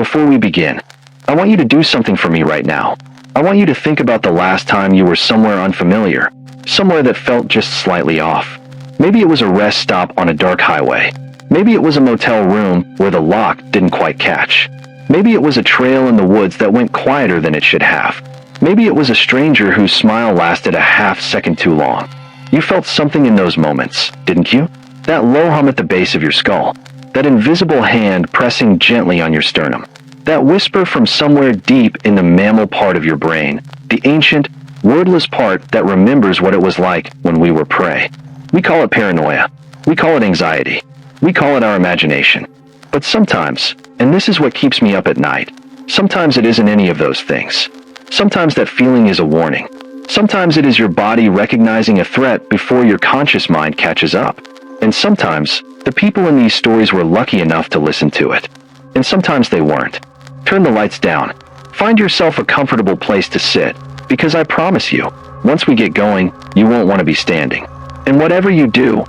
before we begin, I want you to do something for me right now. I want you to think about the last time you were somewhere unfamiliar, somewhere that felt just slightly off. Maybe it was a rest stop on a dark highway. Maybe it was a motel room where the lock didn't quite catch. Maybe it was a trail in the woods that went quieter than it should have. Maybe it was a stranger whose smile lasted a half second too long. You felt something in those moments, didn't you? That low hum at the base of your skull. That invisible hand pressing gently on your sternum. That whisper from somewhere deep in the mammal part of your brain. The ancient, wordless part that remembers what it was like when we were prey. We call it paranoia. We call it anxiety. We call it our imagination. But sometimes, and this is what keeps me up at night, sometimes it isn't any of those things. Sometimes that feeling is a warning. Sometimes it is your body recognizing a threat before your conscious mind catches up. And sometimes, the people in these stories were lucky enough to listen to it. And sometimes they weren't. Turn the lights down. Find yourself a comfortable place to sit, because I promise you, once we get going, you won't want to be standing. And whatever you do,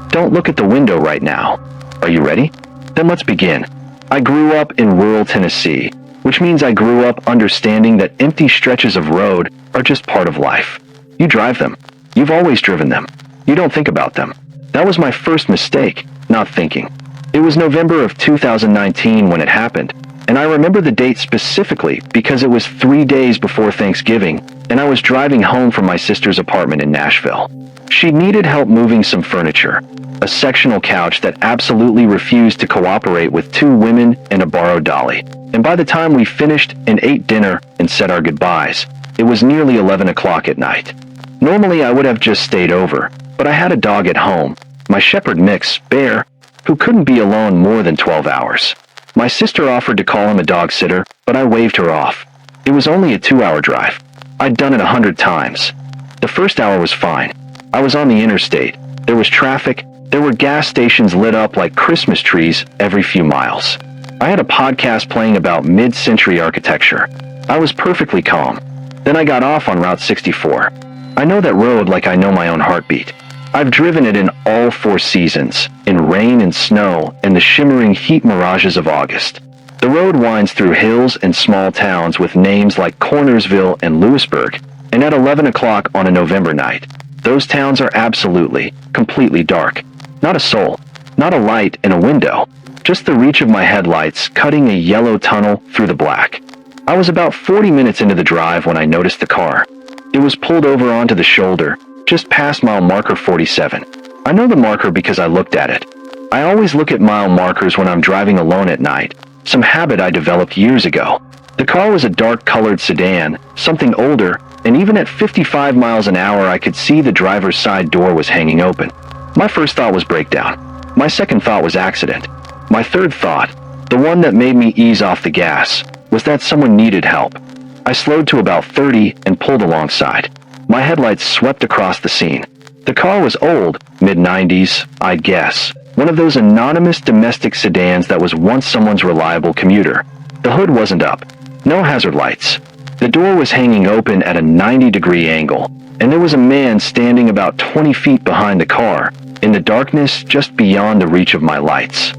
don't look at the window right now. Are you ready? Then let's begin. I grew up in rural Tennessee, which means I grew up understanding that empty stretches of road are just part of life. You drive them. You've always driven them. You don't think about them. That was my first mistake, not thinking. It was November of 2019 when it happened, and I remember the date specifically because it was 3 days before Thanksgiving, and I was driving home from my sister's apartment in Nashville. She needed help moving some furniture, a sectional couch that absolutely refused to cooperate with 2 women and a borrowed dolly. And by the time we finished and ate dinner and said our goodbyes, it was nearly 11 o'clock at night. Normally I would have just stayed over, but I had a dog at home, my shepherd mix, Bear, who couldn't be alone more than 12 hours. My sister offered to call him a dog sitter, but I waved her off. It was only a 2-hour drive. I'd done it 100 times. The first hour was fine. I was on the interstate. There was traffic. There were gas stations lit up like Christmas trees every few miles. I had a podcast playing about mid-century architecture. I was perfectly calm. Then I got off on Route 64. I know that road like I know my own heartbeat. I've driven it in all 4 seasons, in rain and snow and the shimmering heat mirages of August. The road winds through hills and small towns with names like Cornersville and Lewisburg, and at 11 o'clock on a November night, those towns are absolutely, completely dark. Not a soul, not a light in a window, just the reach of my headlights cutting a yellow tunnel through the black. I was about 40 minutes into the drive when I noticed the car. It was pulled over onto the shoulder, just past mile marker 47. I know the marker because I looked at it. I always look at mile markers when I'm driving alone at night, some habit I developed years ago. The car was a dark-colored sedan, something older, and even at 55 miles an hour I could see the driver's side door was hanging open. My first thought was breakdown. My second thought was accident. My third thought, the one that made me ease off the gas, was that someone needed help. I slowed to about 30 and pulled alongside. My headlights swept across the scene. The car was old, mid-90s, I'd guess. One of those anonymous domestic sedans that was once someone's reliable commuter. The hood wasn't up. No hazard lights. The door was hanging open at a 90-degree angle, and there was a man standing about 20 feet behind the car, in the darkness just beyond the reach of my lights.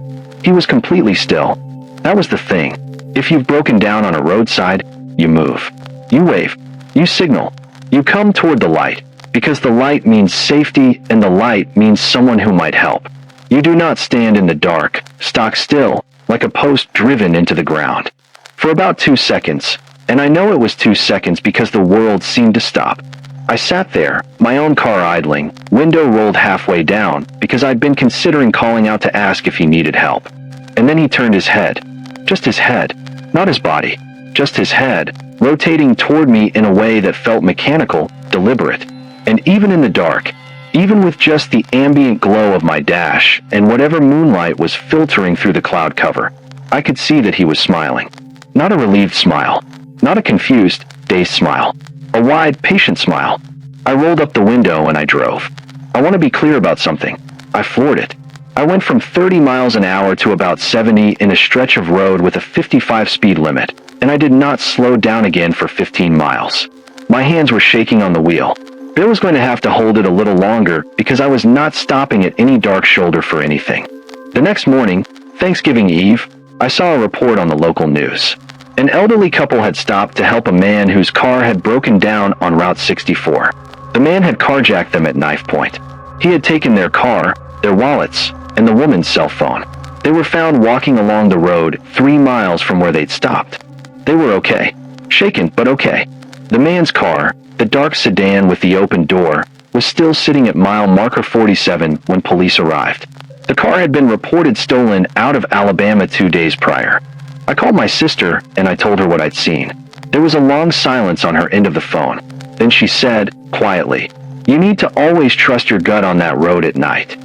He was completely still. That was the thing. If you've broken down on a roadside, you move. You wave. You signal. You come toward the light, because the light means safety and the light means someone who might help. You do not stand in the dark, stock still, like a post driven into the ground. For about 2 seconds, and I know it was 2 seconds because the world seemed to stop. I sat there, my own car idling, window rolled halfway down, because I'd been considering calling out to ask if he needed help. And then he turned his head. Just his head. Not his body. Just his head, rotating toward me in a way that felt mechanical, deliberate. And even in the dark, even with just the ambient glow of my dash and whatever moonlight was filtering through the cloud cover, I could see that he was smiling. Not a relieved smile. Not a confused, dazed smile. A wide, patient smile. I rolled up the window and I drove. I want to be clear about something. I floored it. I went from 30 miles an hour to about 70 in a stretch of road with a 55 speed limit, and I did not slow down again for 15 miles. My hands were shaking on the wheel. Bill was going to have to hold it a little longer because I was not stopping at any dark shoulder for anything. The next morning, Thanksgiving Eve, I saw a report on the local news. An elderly couple had stopped to help a man whose car had broken down on Route 64. The man had carjacked them at knife point. He had taken their car, their wallets, and the woman's cell phone. They were found walking along the road 3 miles from where they'd stopped. They were okay. Shaken, but okay. The man's car, the dark sedan with the open door, was still sitting at mile marker 47 when police arrived. The car had been reported stolen out of Alabama 2 days prior. I called my sister and I told her what I'd seen. There was a long silence on her end of the phone. Then she said, quietly, "You need to always trust your gut on that road at night."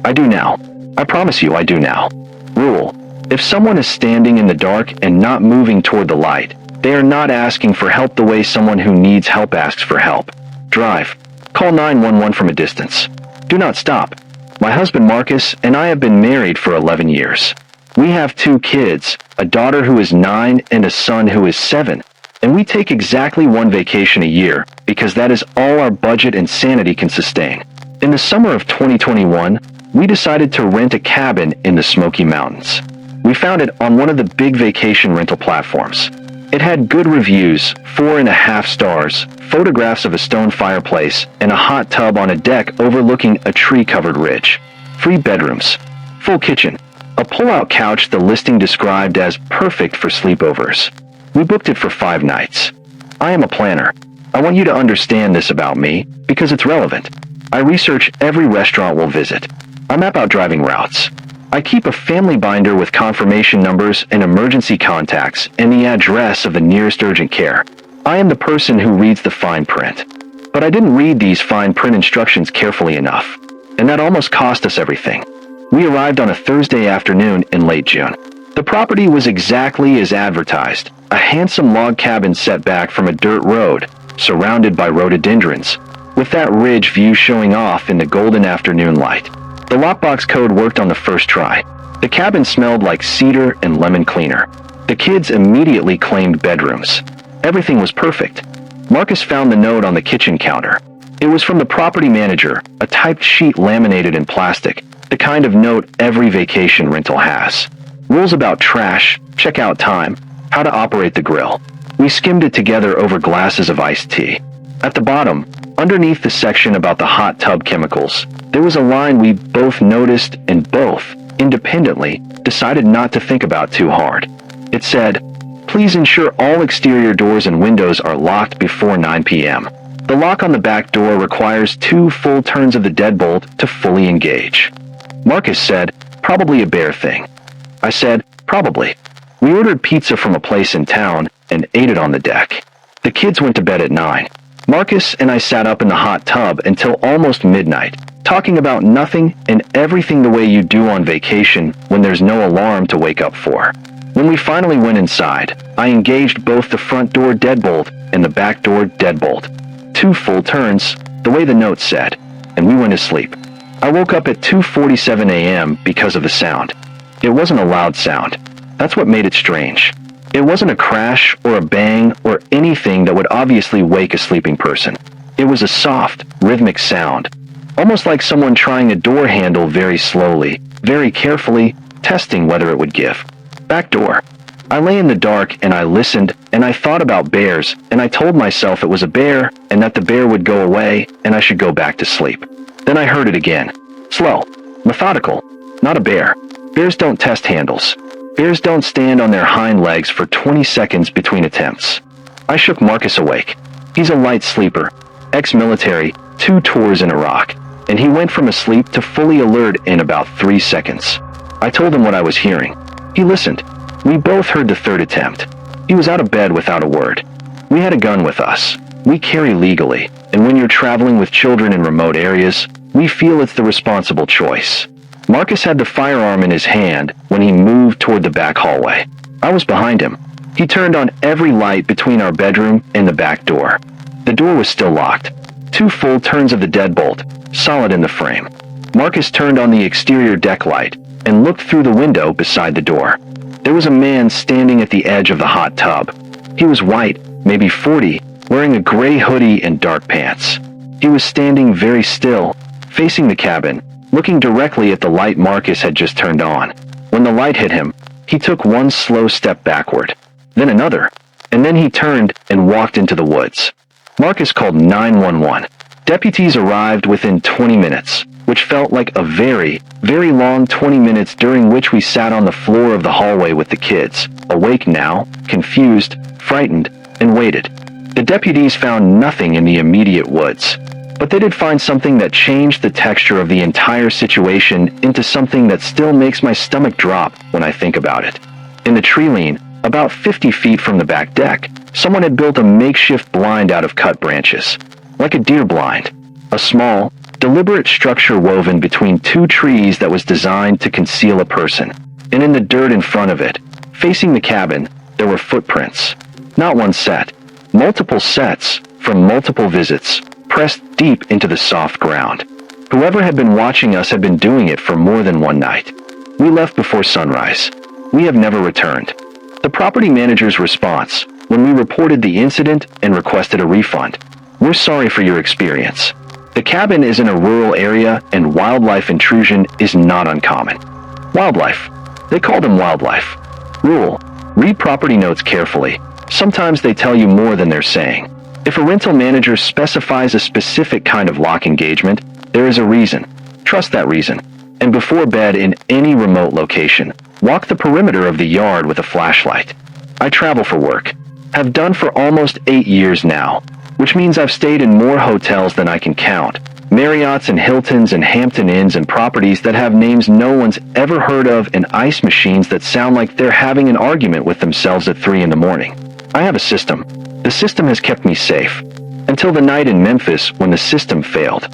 I do now. I promise you I do now. Rule: if someone is standing in the dark and not moving toward the light, they are not asking for help the way someone who needs help asks for help. Drive. Call 911 from a distance. Do not stop. My husband Marcus and I have been married for 11 years. We have 2 kids, a daughter who is 9 and a son who is 7, and we take exactly 1 vacation a year because that is all our budget and sanity can sustain. In the summer of 2021, we decided to rent a cabin in the Smoky Mountains. We found it on one of the big vacation rental platforms. It had good reviews, 4.5 stars, photographs of a stone fireplace, and a hot tub on a deck overlooking a tree-covered ridge. 3 bedrooms. Full kitchen. A pull-out couch the listing described as perfect for sleepovers. We booked it for 5 nights. I am a planner. I want you to understand this about me because it's relevant. I research every restaurant we'll visit. I map out driving routes. I keep a family binder with confirmation numbers and emergency contacts and the address of the nearest urgent care. I am the person who reads the fine print. But I didn't read these fine print instructions carefully enough, and that almost cost us everything. We arrived on a Thursday afternoon in late June. The property was exactly as advertised, a handsome log cabin set back from a dirt road, surrounded by rhododendrons, with that ridge view showing off in the golden afternoon light. The lockbox code worked on the first try. The cabin smelled like cedar and lemon cleaner. The kids immediately claimed bedrooms. Everything was perfect. Marcus found the note on the kitchen counter. It was from the property manager, a typed sheet laminated in plastic, the kind of note every vacation rental has. Rules about trash, checkout time, how to operate the grill. We skimmed it together over glasses of iced tea. At the bottom, underneath the section about the hot tub chemicals, there was a line we both noticed and both, independently, decided not to think about too hard. It said, "Please ensure all exterior doors and windows are locked before 9 p.m. The lock on the back door requires 2 full turns of the deadbolt to fully engage." Marcus said, "Probably a bear thing." I said, "Probably." We ordered pizza from a place in town and ate it on the deck. The kids went to bed at 9. Marcus and I sat up in the hot tub until almost midnight, talking about nothing and everything the way you do on vacation when there's no alarm to wake up for. When we finally went inside, I engaged both the front door deadbolt and the back door deadbolt. 2 full turns, the way the note said, and we went to sleep. I woke up at 2:47 a.m. because of the sound. It wasn't a loud sound. That's what made it strange. It wasn't a crash or a bang or anything that would obviously wake a sleeping person. It was a soft, rhythmic sound, almost like someone trying a door handle very slowly, very carefully, testing whether it would give. Back door. I lay in the dark and I listened and I thought about bears and I told myself it was a bear and that the bear would go away and I should go back to sleep. Then I heard it again. Slow. Methodical. Not a bear. Bears don't test handles. Bears don't stand on their hind legs for 20 seconds between attempts. I shook Marcus awake. He's a light sleeper, ex-military, 2 tours in Iraq, and he went from asleep to fully alert in about 3 seconds. I told him what I was hearing. He listened. We both heard the 3rd attempt. He was out of bed without a word. We had a gun with us. We carry legally, and when you're traveling with children in remote areas, we feel it's the responsible choice. Marcus had the firearm in his hand when he moved toward the back hallway. I was behind him. He turned on every light between our bedroom and the back door. The door was still locked. 2 full turns of the deadbolt, solid in the frame. Marcus turned on the exterior deck light and looked through the window beside the door. There was a man standing at the edge of the hot tub. He was white, maybe 40, wearing a gray hoodie and dark pants. He was standing very still, facing the cabin, looking directly at the light Marcus had just turned on. When the light hit him, He took one slow step backward, then another, and then he turned and walked into the woods. Marcus called 911. Deputies arrived within 20 minutes, which felt like a very, very long 20 minutes during which we sat on the floor of the hallway with the kids, awake now, confused, frightened, and waited. The deputies found nothing in the immediate woods, but they did find something that changed the texture of the entire situation into something that still makes my stomach drop when I think about it. In the tree line, about 50 feet from the back deck, someone had built a makeshift blind out of cut branches, like a deer blind, a small, deliberate structure woven between two trees that was designed to conceal a person. And in the dirt in front of it, facing the cabin, there were footprints. Not one set, multiple sets, from multiple visits, pressed deep into the soft ground. Whoever had been watching us had been doing it for more than one night. We left before sunrise. We have never returned. The property manager's response, when we reported the incident and requested a refund: "We're sorry for your experience. The cabin is in a rural area and wildlife intrusion is not uncommon." Wildlife. They call them wildlife. Rule: read property notes carefully. Sometimes they tell you more than they're saying. If a rental manager specifies a specific kind of lock engagement, there is a reason. Trust that reason. And before bed in any remote location, walk the perimeter of the yard with a flashlight. I travel for work. Have done for almost 8 years now, which means I've stayed in more hotels than I can count. Marriotts and Hiltons and Hampton Inns and properties that have names no one's ever heard of and ice machines that sound like they're having an argument with themselves at 3 in the morning. I have a system. The system has kept me safe. Until the night in Memphis when the system failed.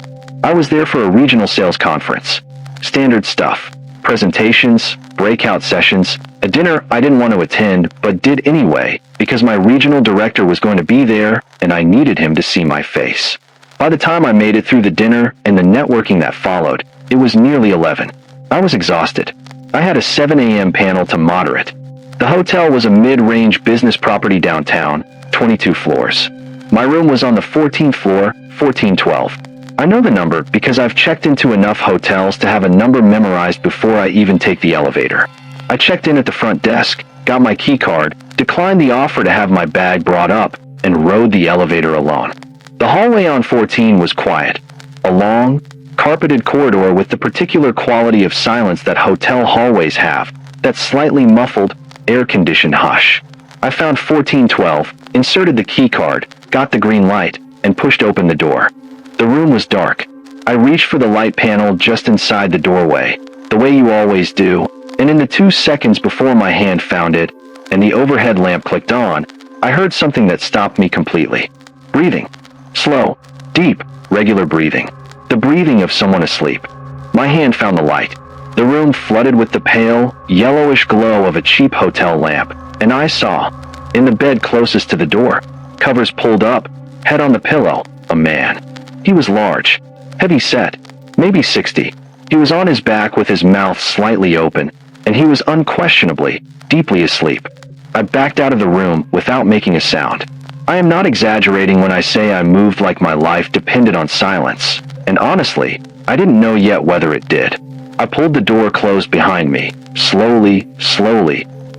I was there for a regional sales conference. Standard stuff. Presentations, breakout sessions, a dinner I didn't want to attend but did anyway because my regional director was going to be there and I needed him to see my face. By the time I made it through the dinner and the networking that followed, it was nearly 11. I was exhausted. I had a 7 a.m. panel to moderate. The hotel was a mid-range business property downtown, 22 floors. My room was on the 14th floor, 1412. I know the number because I've checked into enough hotels to have a number memorized before I even take the elevator. I checked in at the front desk, got my key card, declined the offer to have my bag brought up, and rode the elevator alone. The hallway on 14 was quiet. A long, carpeted corridor with the particular quality of silence that hotel hallways have, that slightly muffled, air-conditioned hush. I found 1412, inserted the key card, got the green light, and pushed open the door. The room was dark. I reached for the light panel just inside the doorway, the way you always do, and in the 2 seconds before my hand found it, and the overhead lamp clicked on, I heard something that stopped me completely. Breathing. Slow, deep, regular breathing. The breathing of someone asleep. My hand found the light. The room flooded with the pale, yellowish glow of a cheap hotel lamp, and I saw, in the bed closest to the door, covers pulled up, head on the pillow, a man. He was large, heavy-set, maybe 60. He was on his back with his mouth slightly open, and he was unquestionably, deeply asleep. I backed out of the room without making a sound. I am not exaggerating when I say I moved like my life depended on silence, and honestly, I didn't know yet whether it did. I pulled the door closed behind me, slowly,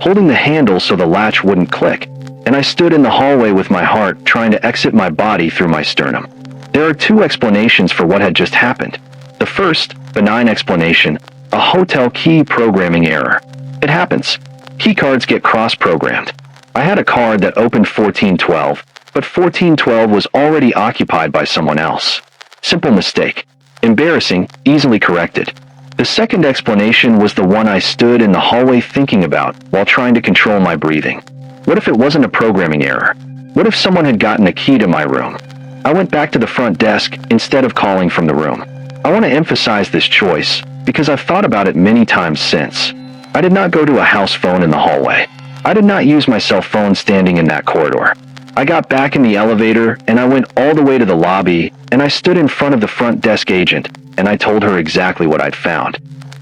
holding the handle so the latch wouldn't click, and I stood in the hallway with my heart trying to exit my body through my sternum. There are 2 explanations for what had just happened. The first, benign explanation, a hotel key programming error. It happens. Key cards get cross-programmed. I had a card that opened 1412, but 1412 was already occupied by someone else. Simple mistake. Embarrassing, easily corrected. The second explanation was the one I stood in the hallway thinking about while trying to control my breathing. What if it wasn't a programming error? What if someone had gotten a key to my room? I went back to the front desk instead of calling from the room. I want to emphasize this choice because I've thought about it many times since. I did not go to a house phone in the hallway. I did not use my cell phone standing in that corridor. I got back in the elevator and I went all the way to the lobby and I stood in front of the front desk agent and I told her exactly what I'd found.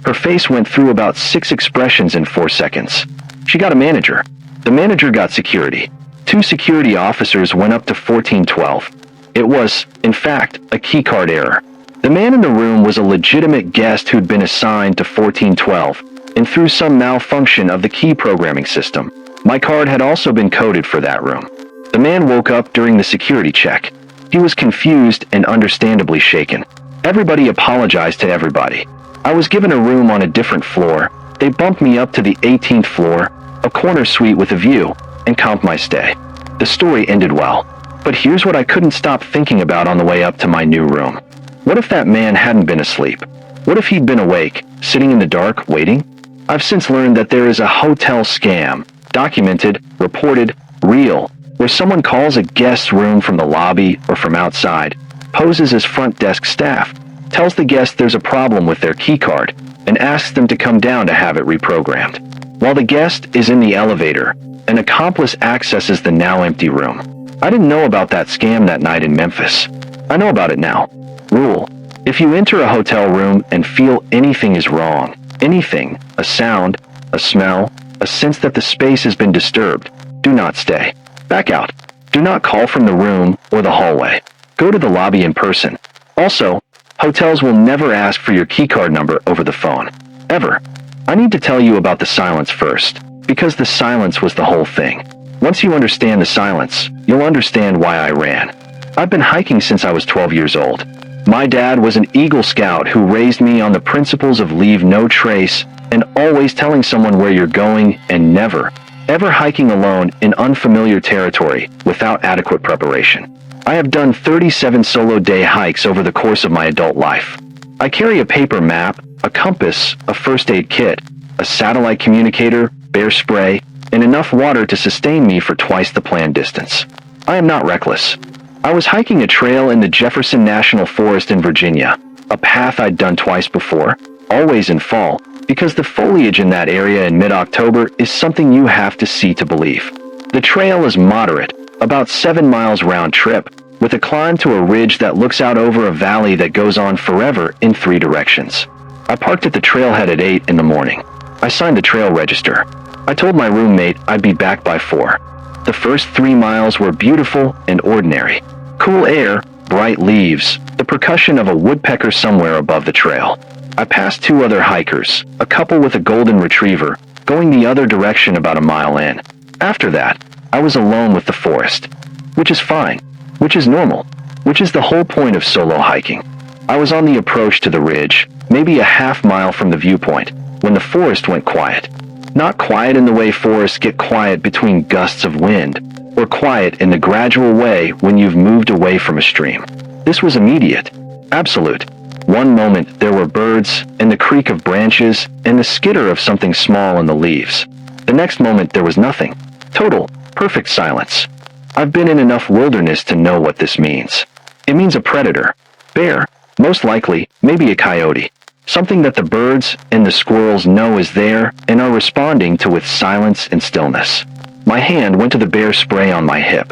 Her face went through about 6 expressions in 4 seconds. She got a manager. The manager got security. 2 security officers went up to 1412. It was, in fact, a keycard error. The man in the room was a legitimate guest who'd been assigned to 1412, and through some malfunction of the key programming system, my card had also been coded for that room. The man woke up during the security check. He was confused and understandably shaken. Everybody apologized to everybody. I was given a room on a different floor. They bumped me up to the 18th floor, a corner suite with a view, and comped my stay. The story ended well. But here's what I couldn't stop thinking about on the way up to my new room. What if that man hadn't been asleep? What if he'd been awake, sitting in the dark, waiting? I've since learned that there is a hotel scam, documented, reported, real, where someone calls a guest's room from the lobby or from outside, poses as front desk staff, tells the guest there's a problem with their keycard, and asks them to come down to have it reprogrammed. While the guest is in the elevator, an accomplice accesses the now empty room. I didn't know about that scam that night in Memphis. I know about it now. Rule: if you enter a hotel room and feel anything is wrong, anything, a sound, a smell, a sense that the space has been disturbed, do not stay. Back out. Do not call from the room or the hallway. Go to the lobby in person. Also, hotels will never ask for your keycard number over the phone. Ever. I need to tell you about the silence first, because the silence was the whole thing. Once you understand the silence, you'll understand why I ran. I've been hiking since I was 12 years old. My dad was an Eagle Scout who raised me on the principles of leave no trace and always telling someone where you're going and never, ever hiking alone in unfamiliar territory without adequate preparation. I have done 37 solo day hikes over the course of my adult life. I carry a paper map, a compass, a first aid kit, a satellite communicator, bear spray, and enough water to sustain me for twice the planned distance. I am not reckless. I was hiking a trail in the Jefferson National Forest in Virginia, a path I'd done twice before, always in fall, because the foliage in that area in mid-October is something you have to see to believe. The trail is moderate, about 7 miles round trip, with a climb to a ridge that looks out over a valley that goes on forever in 3 directions. I parked at the trailhead at 8 in the morning. I signed the trail register. I told my roommate I'd be back by 4. The first 3 miles were beautiful and ordinary. Cool air, bright leaves, the percussion of a woodpecker somewhere above the trail. I passed 2 other hikers, a couple with a golden retriever, going the other direction about a mile in. After that, I was alone with the forest. Which is fine. Which is normal. Which is the whole point of solo hiking. I was on the approach to the ridge, maybe a half mile from the viewpoint, when the forest went quiet. Not quiet in the way forests get quiet between gusts of wind, or quiet in the gradual way when you've moved away from a stream. This was immediate. Absolute. One moment there were birds, and the creak of branches, and the skitter of something small in the leaves. The next moment there was nothing. Total, perfect silence. I've been in enough wilderness to know what this means. It means a predator. Bear, most likely, maybe a coyote. Something that the birds and the squirrels know is there and are responding to with silence and stillness. My hand went to the bear spray on my hip.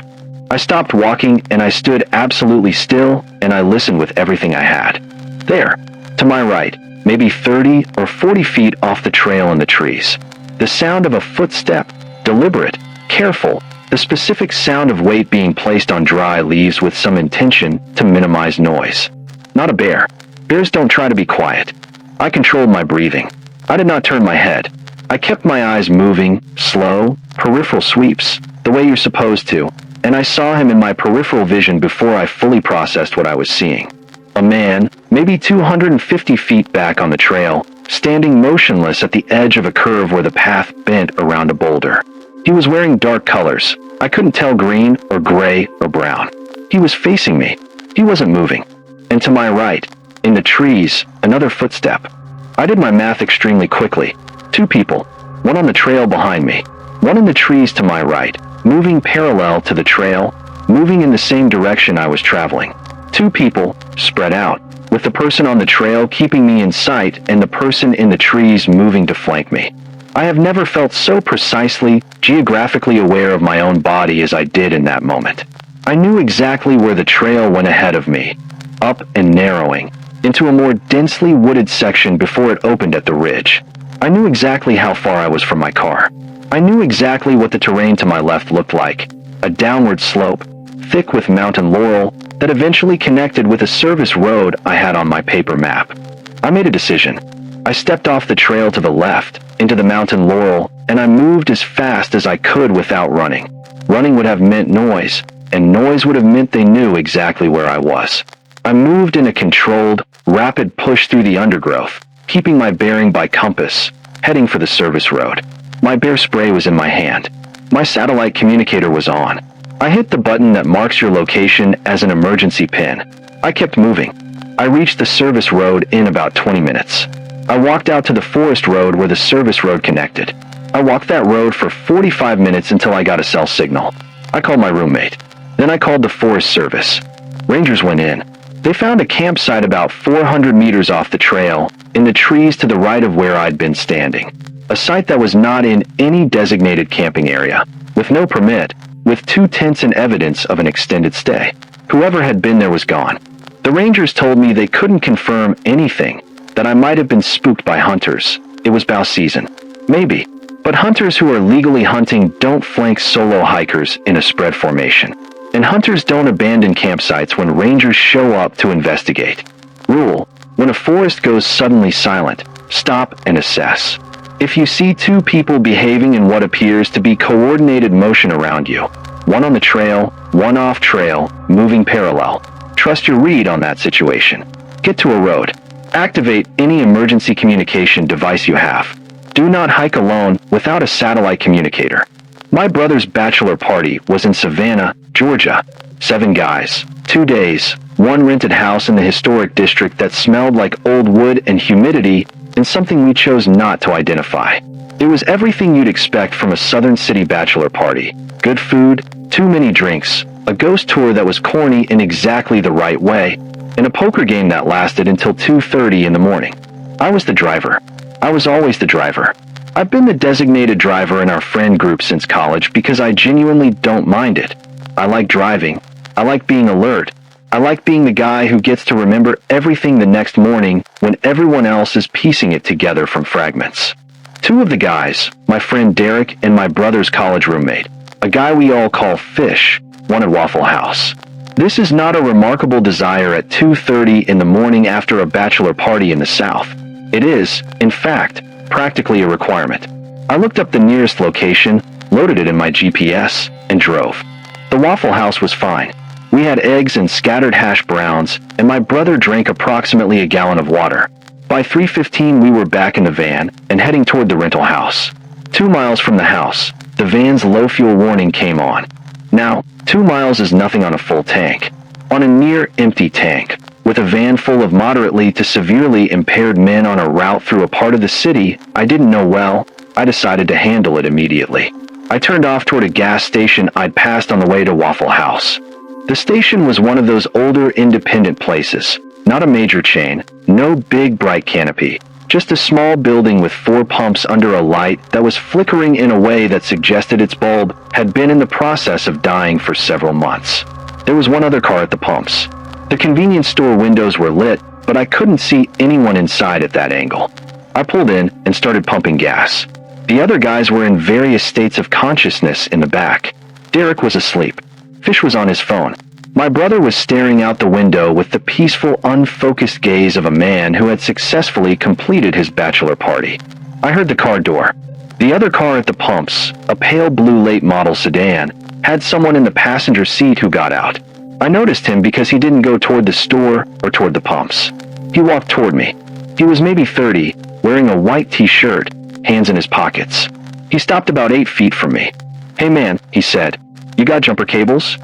I stopped walking and I stood absolutely still and I listened with everything I had. There, to my right, maybe 30 or 40 feet off the trail in the trees. The sound of a footstep, deliberate, careful, the specific sound of weight being placed on dry leaves with some intention to minimize noise. Not a bear. Bears don't try to be quiet. I controlled my breathing. I did not turn my head. I kept my eyes moving, slow, peripheral sweeps, the way you're supposed to, and I saw him in my peripheral vision before I fully processed what I was seeing. A man, maybe 250 feet back on the trail, standing motionless at the edge of a curve where the path bent around a boulder. He was wearing dark colors. I couldn't tell green or gray or brown. He was facing me. He wasn't moving. And to my right, in the trees, another footstep. I did my math extremely quickly. 2 people, one on the trail behind me, one in the trees to my right, moving parallel to the trail, moving in the same direction I was traveling. 2 people, spread out, with the person on the trail keeping me in sight and the person in the trees moving to flank me. I have never felt so precisely, geographically aware of my own body as I did in that moment. I knew exactly where the trail went ahead of me, up and narrowing, into a more densely wooded section before it opened at the ridge. I knew exactly how far I was from my car. I knew exactly what the terrain to my left looked like, a downward slope, thick with mountain laurel, that eventually connected with a service road I had on my paper map. I made a decision. I stepped off the trail to the left, into the mountain laurel, and I moved as fast as I could without running. Running would have meant noise, and noise would have meant they knew exactly where I was. I moved in a controlled, rapid push through the undergrowth, keeping my bearing by compass, heading for the service road. My bear spray was in my hand. My satellite communicator was on. I hit the button that marks your location as an emergency pin. I kept moving. I reached the service road in about 20 minutes. I walked out to the forest road where the service road connected. I walked that road for 45 minutes until I got a cell signal. I called my roommate. Then I called the Forest Service. Rangers went in. They found a campsite about 400 meters off the trail, in the trees to the right of where I'd been standing. A site that was not in any designated camping area, with no permit, with 2 tents and evidence of an extended stay. Whoever had been there was gone. The Rangers told me they couldn't confirm anything, that I might have been spooked by hunters. It was bow season. Maybe. But hunters who are legally hunting don't flank solo hikers in a spread formation. And hunters don't abandon campsites when rangers show up to investigate. Rule: when a forest goes suddenly silent, stop and assess. If you see 2 people behaving in what appears to be coordinated motion around you, one on the trail, one off trail, moving parallel, trust your read on that situation. Get to a road. Activate any emergency communication device you have. Do not hike alone without a satellite communicator. My brother's bachelor party was in Savannah, Georgia. 7 guys, 2 days, 1 rented house in the historic district that smelled like old wood and humidity, and something we chose not to identify. It was everything you'd expect from a southern city bachelor party. Good food, too many drinks, a ghost tour that was corny in exactly the right way, and a poker game that lasted until 2:30 in the morning. I was the driver. I was always the driver. I've been the designated driver in our friend group since college because I genuinely don't mind it. I like driving. I like being alert. I like being the guy who gets to remember everything the next morning when everyone else is piecing it together from fragments. 2 of the guys, my friend Derek and my brother's college roommate, a guy we all call Fish, wanted Waffle House. This is not a remarkable desire at 2:30 in the morning after a bachelor party in the South. It is, in fact, practically a requirement. I looked up the nearest location, loaded it in my GPS, and drove. The Waffle House was fine. We had eggs and scattered hash browns, and my brother drank approximately a gallon of water. By 3:15 we were back in the van and heading toward the rental house. 2 miles from the house, the van's low fuel warning came on. Now, 2 miles is nothing on a full tank. On a near-empty tank, with a van full of moderately to severely impaired men on a route through a part of the city I didn't know well, I decided to handle it immediately. I turned off toward a gas station I'd passed on the way to Waffle House. The station was one of those older independent places, not a major chain, no big bright canopy, just a small building with 4 pumps under a light that was flickering in a way that suggested its bulb had been in the process of dying for several months. There was one other car at the pumps. The convenience store windows were lit, but I couldn't see anyone inside at that angle. I pulled in and started pumping gas. The other guys were in various states of consciousness in the back. Derek was asleep. Fish was on his phone. My brother was staring out the window with the peaceful, unfocused gaze of a man who had successfully completed his bachelor party. I heard the car door. The other car at the pumps, a pale blue late model sedan, had someone in the passenger seat who got out. I noticed him because he didn't go toward the store or toward the pumps. He walked toward me. He was maybe 30, wearing a white t-shirt, hands in his pockets. He stopped about 8 feet from me. "Hey man," he said, "you got jumper cables?"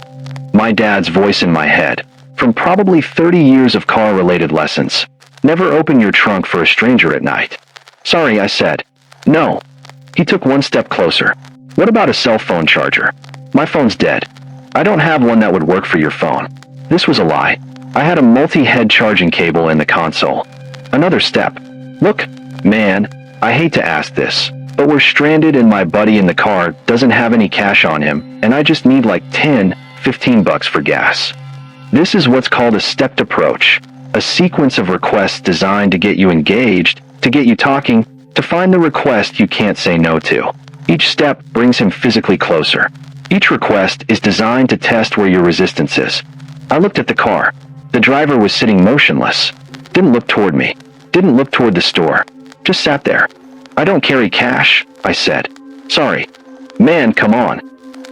My dad's voice in my head, from probably 30 years of car-related lessons. Never open your trunk for a stranger at night. "Sorry," I said. "No." He took 1 step closer. "What about a cell phone charger?" "My phone's dead. I don't have one that would work for your phone." This was a lie. I had a multi-head charging cable in the console. Another step. "Look, man, I hate to ask this, but we're stranded and my buddy in the car doesn't have any cash on him, and I just need like 10, 15 bucks for gas." This is what's called a stepped approach, a sequence of requests designed to get you engaged, to get you talking, to find the request you can't say no to. Each step brings him physically closer. Each request is designed to test where your resistance is. I looked at the car. The driver was sitting motionless. Didn't look toward me. Didn't look toward the store. Just sat there. I don't carry cash, I said. Sorry. Man, come on.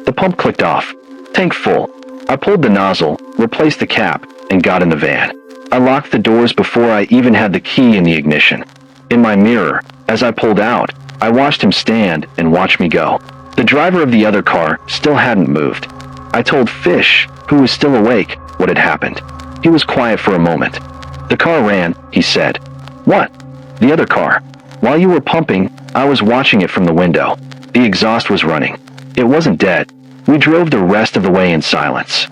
The pump clicked off. Tank full. I pulled the nozzle, replaced the cap, and got in the van. I locked the doors before I even had the key in the ignition. In my mirror, as I pulled out, I watched him stand and watch me go. The driver of the other car still hadn't moved. I told Fish, who was still awake, what had happened. He was quiet for a moment. The car ran, he said. What? The other car. While you were pumping, I was watching it from the window. The exhaust was running. It wasn't dead. We drove the rest of the way in silence.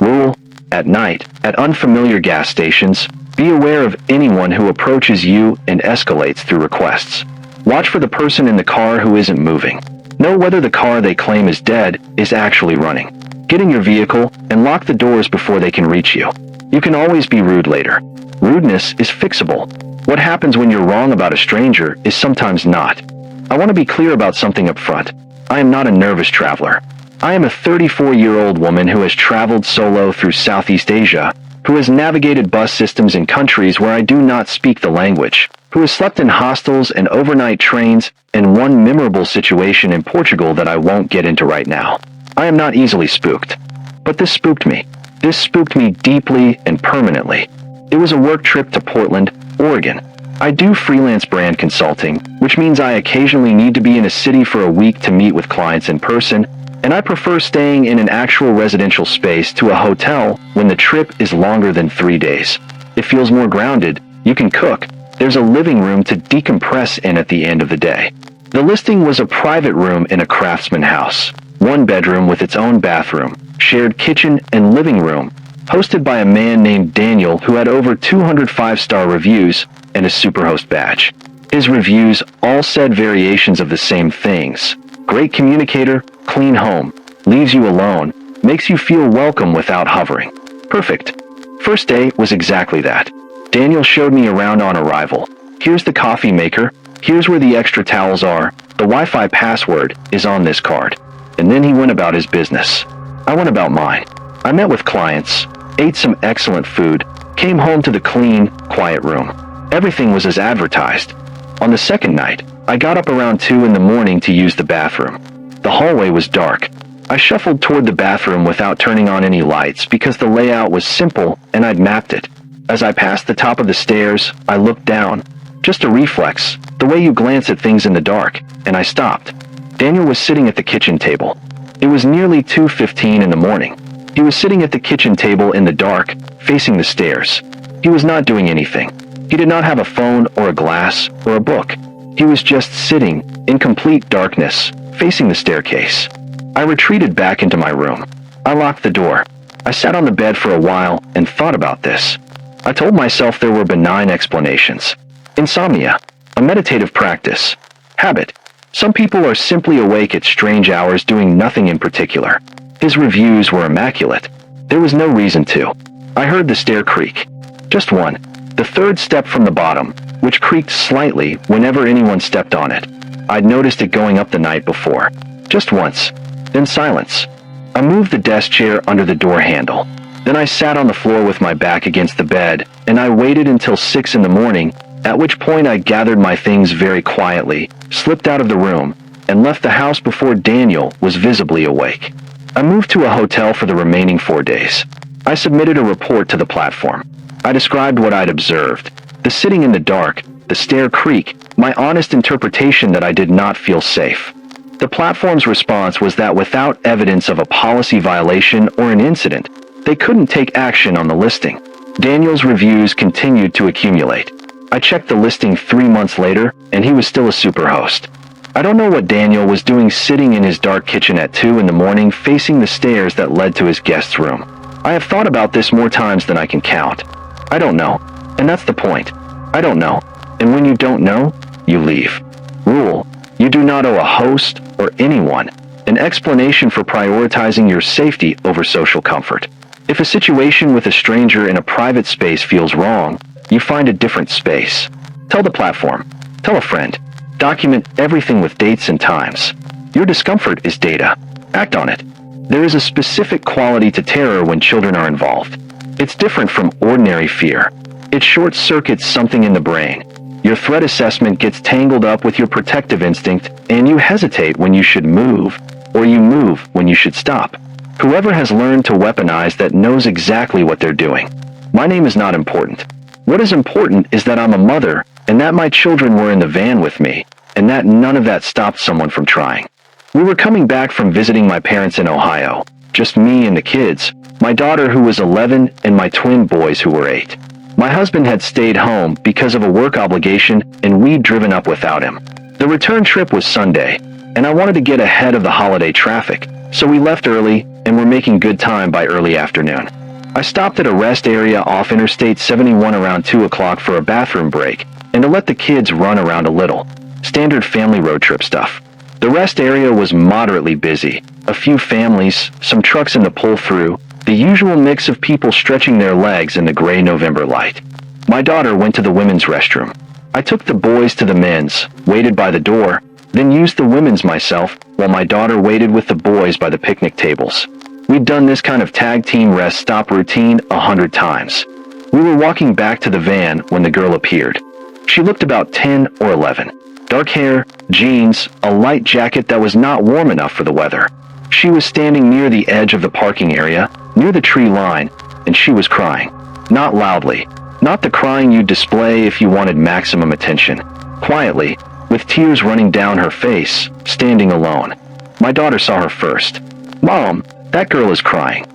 Rule: at night, at unfamiliar gas stations, be aware of anyone who approaches you and escalates through requests. Watch for the person in the car who isn't moving. Know whether the car they claim is dead is actually running. Get in your vehicle and lock the doors before they can reach you. You can always be rude later. Rudeness is fixable. What happens when you're wrong about a stranger is sometimes not. I want to be clear about something up front. I am not a nervous traveler. I am a 34-year-old woman who has traveled solo through Southeast Asia, who has navigated bus systems in countries where I do not speak the language, who has slept in hostels and overnight trains, and one memorable situation in Portugal that I won't get into right now. I am not easily spooked. But this spooked me. This spooked me deeply and permanently. It was a work trip to Portland, Oregon. I do freelance brand consulting, which means I occasionally need to be in a city for a week to meet with clients in person, and I prefer staying in an actual residential space to a hotel when the trip is longer than 3 days. It feels more grounded, you can cook, there's a living room to decompress in at the end of the day. The listing was a private room in a craftsman house, 1 bedroom with its own bathroom, shared kitchen and living room, hosted by a man named Daniel who had over 200 5-star reviews and a Superhost badge. His reviews all said variations of the same things. Great communicator, clean home, leaves you alone, makes you feel welcome without hovering. Perfect. First day was exactly that. Daniel showed me around on arrival. Here's the coffee maker, here's where the extra towels are, the Wi-Fi password is on this card. And then he went about his business. I went about mine. I met with clients, ate some excellent food, came home to the clean, quiet room. Everything was as advertised. On the second night, I got up around 2 in the morning to use the bathroom. The hallway was dark. I shuffled toward the bathroom without turning on any lights because the layout was simple and I'd mapped it. As I passed the top of the stairs, I looked down. Just a reflex, the way you glance at things in the dark, and I stopped. Daniel was sitting at the kitchen table. It was nearly 2:15 in the morning. He was sitting at the kitchen table in the dark, facing the stairs. He was not doing anything. He did not have a phone or a glass or a book. He was just sitting, in complete darkness, facing the staircase. I retreated back into my room. I locked the door. I sat on the bed for a while and thought about this. I told myself there were benign explanations. Insomnia, a meditative practice, habit. Some people are simply awake at strange hours doing nothing in particular. His reviews were immaculate. There was no reason to. I heard the stair creak. Just one. The third step from the bottom, which creaked slightly whenever anyone stepped on it. I'd noticed it going up the night before. Just once. Then silence. I moved the desk chair under the door handle. Then I sat on the floor with my back against the bed, and I waited until 6 in the morning, at which point I gathered my things very quietly, slipped out of the room, and left the house before Daniel was visibly awake. I moved to a hotel for the remaining 4 days. I submitted a report to the platform. I described what I'd observed. The sitting in the dark, the stair creak, my honest interpretation that I did not feel safe. The platform's response was that without evidence of a policy violation or an incident, they couldn't take action on the listing. Daniel's reviews continued to accumulate. I checked the listing 3 months later, and he was still a Superhost. I don't know what Daniel was doing sitting in his dark kitchen at 2 in the morning facing the stairs that led to his guest's room. I have thought about this more times than I can count. I don't know, and that's the point. I don't know, and when you don't know, you leave. Rule: you do not owe a host or anyone an explanation for prioritizing your safety over social comfort. If a situation with a stranger in a private space feels wrong, you find a different space. Tell the platform. Tell a friend. Document everything with dates and times. Your discomfort is data. Act on it. There is a specific quality to terror when children are involved. It's different from ordinary fear. It short-circuits something in the brain. Your threat assessment gets tangled up with your protective instinct, and you hesitate when you should move, or you move when you should stop. Whoever has learned to weaponize that knows exactly what they're doing. My name is not important. What is important is that I'm a mother, and that my children were in the van with me, and that none of that stopped someone from trying. We were coming back from visiting my parents in Ohio, just me and the kids, my daughter who was 11 and my twin boys who were 8. My husband had stayed home because of a work obligation, and we'd driven up without him. The return trip was Sunday, and I wanted to get ahead of the holiday traffic, so we left early and were making good time by early afternoon. I stopped at a rest area off Interstate 71 around 2 o'clock for a bathroom break, and to let the kids run around a little. Standard family road trip stuff. The rest area was moderately busy. A few families, some trucks in the pull-through, the usual mix of people stretching their legs in the gray November light. My daughter went to the women's restroom. I took the boys to the men's, waited by the door, then used the women's myself, while my daughter waited with the boys by the picnic tables. We'd done this kind of tag team rest stop routine 100 times. We were walking back to the van when the girl appeared. She looked about 10 or 11. Dark hair, jeans, a light jacket that was not warm enough for the weather. She was standing near the edge of the parking area, near the tree line, and she was crying. Not loudly. Not the crying you'd display if you wanted maximum attention. Quietly, with tears running down her face, standing alone. My daughter saw her first. "Mom, that girl is crying."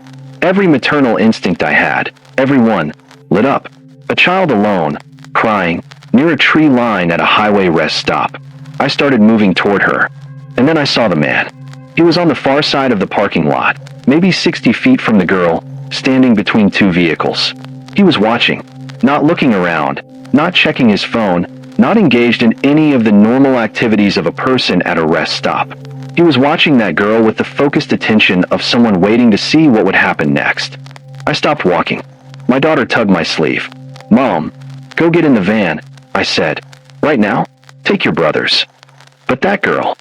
Every maternal instinct I had, every one, lit up. A child alone, crying, near a tree line at a highway rest stop. I started moving toward her, and then I saw the man. He was on the far side of the parking lot, maybe 60 feet from the girl, standing between two vehicles. He was watching, not looking around, not checking his phone, not engaged in any of the normal activities of a person at a rest stop. He was watching that girl with the focused attention of someone waiting to see what would happen next. I stopped walking. My daughter tugged my sleeve. "Mom, go get in the van," I said. "Right now? Take your brothers." But that girl.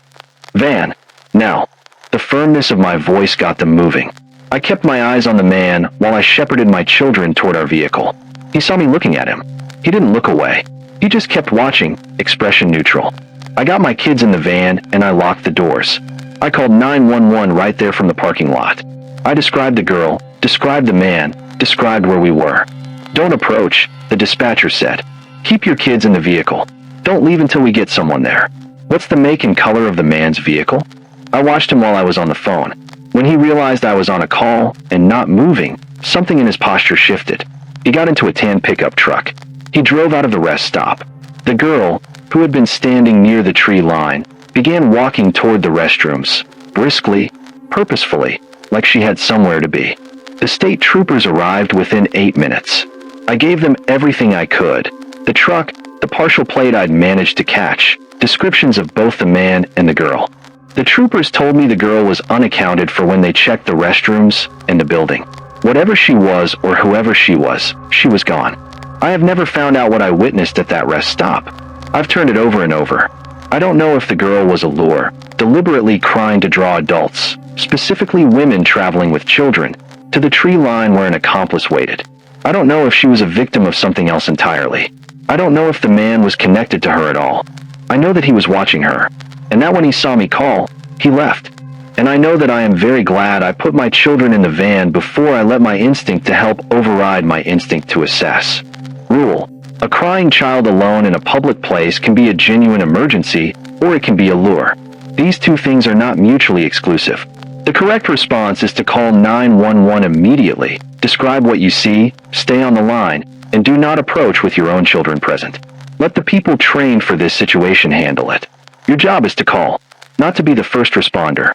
Van. Now. The firmness of my voice got them moving. I kept my eyes on the man while I shepherded my children toward our vehicle. He saw me looking at him. He didn't look away. He just kept watching, expression neutral. I got my kids in the van and I locked the doors. I called 911 right there from the parking lot. I described the girl, described the man, described where we were. "Don't approach," the dispatcher said. "Keep your kids in the vehicle. Don't leave until we get someone there." "What's the make and color of the man's vehicle?" I watched him while I was on the phone. When he realized I was on a call and not moving, something in his posture shifted. He got into a tan pickup truck. He drove out of the rest stop. The girl, who had been standing near the tree line, began walking toward the restrooms, briskly, purposefully, like she had somewhere to be. The state troopers arrived within 8 minutes. I gave them everything I could. The truck, the partial plate I'd managed to catch, descriptions of both the man and the girl. The troopers told me the girl was unaccounted for when they checked the restrooms and the building. Whatever she was or whoever she was gone. I have never found out what I witnessed at that rest stop. I've turned it over and over. I don't know if the girl was a lure, deliberately crying to draw adults, specifically women traveling with children, to the tree line where an accomplice waited. I don't know if she was a victim of something else entirely. I don't know if the man was connected to her at all. I know that he was watching her, and that when he saw me call, he left. And I know that I am very glad I put my children in the van before I let my instinct to help override my instinct to assess. Rule: a crying child alone in a public place can be a genuine emergency, or it can be a lure. These two things are not mutually exclusive. The correct response is to call 911 immediately, describe what you see, stay on the line, and do not approach with your own children present. Let the people trained for this situation handle it. Your job is to call, not to be the first responder.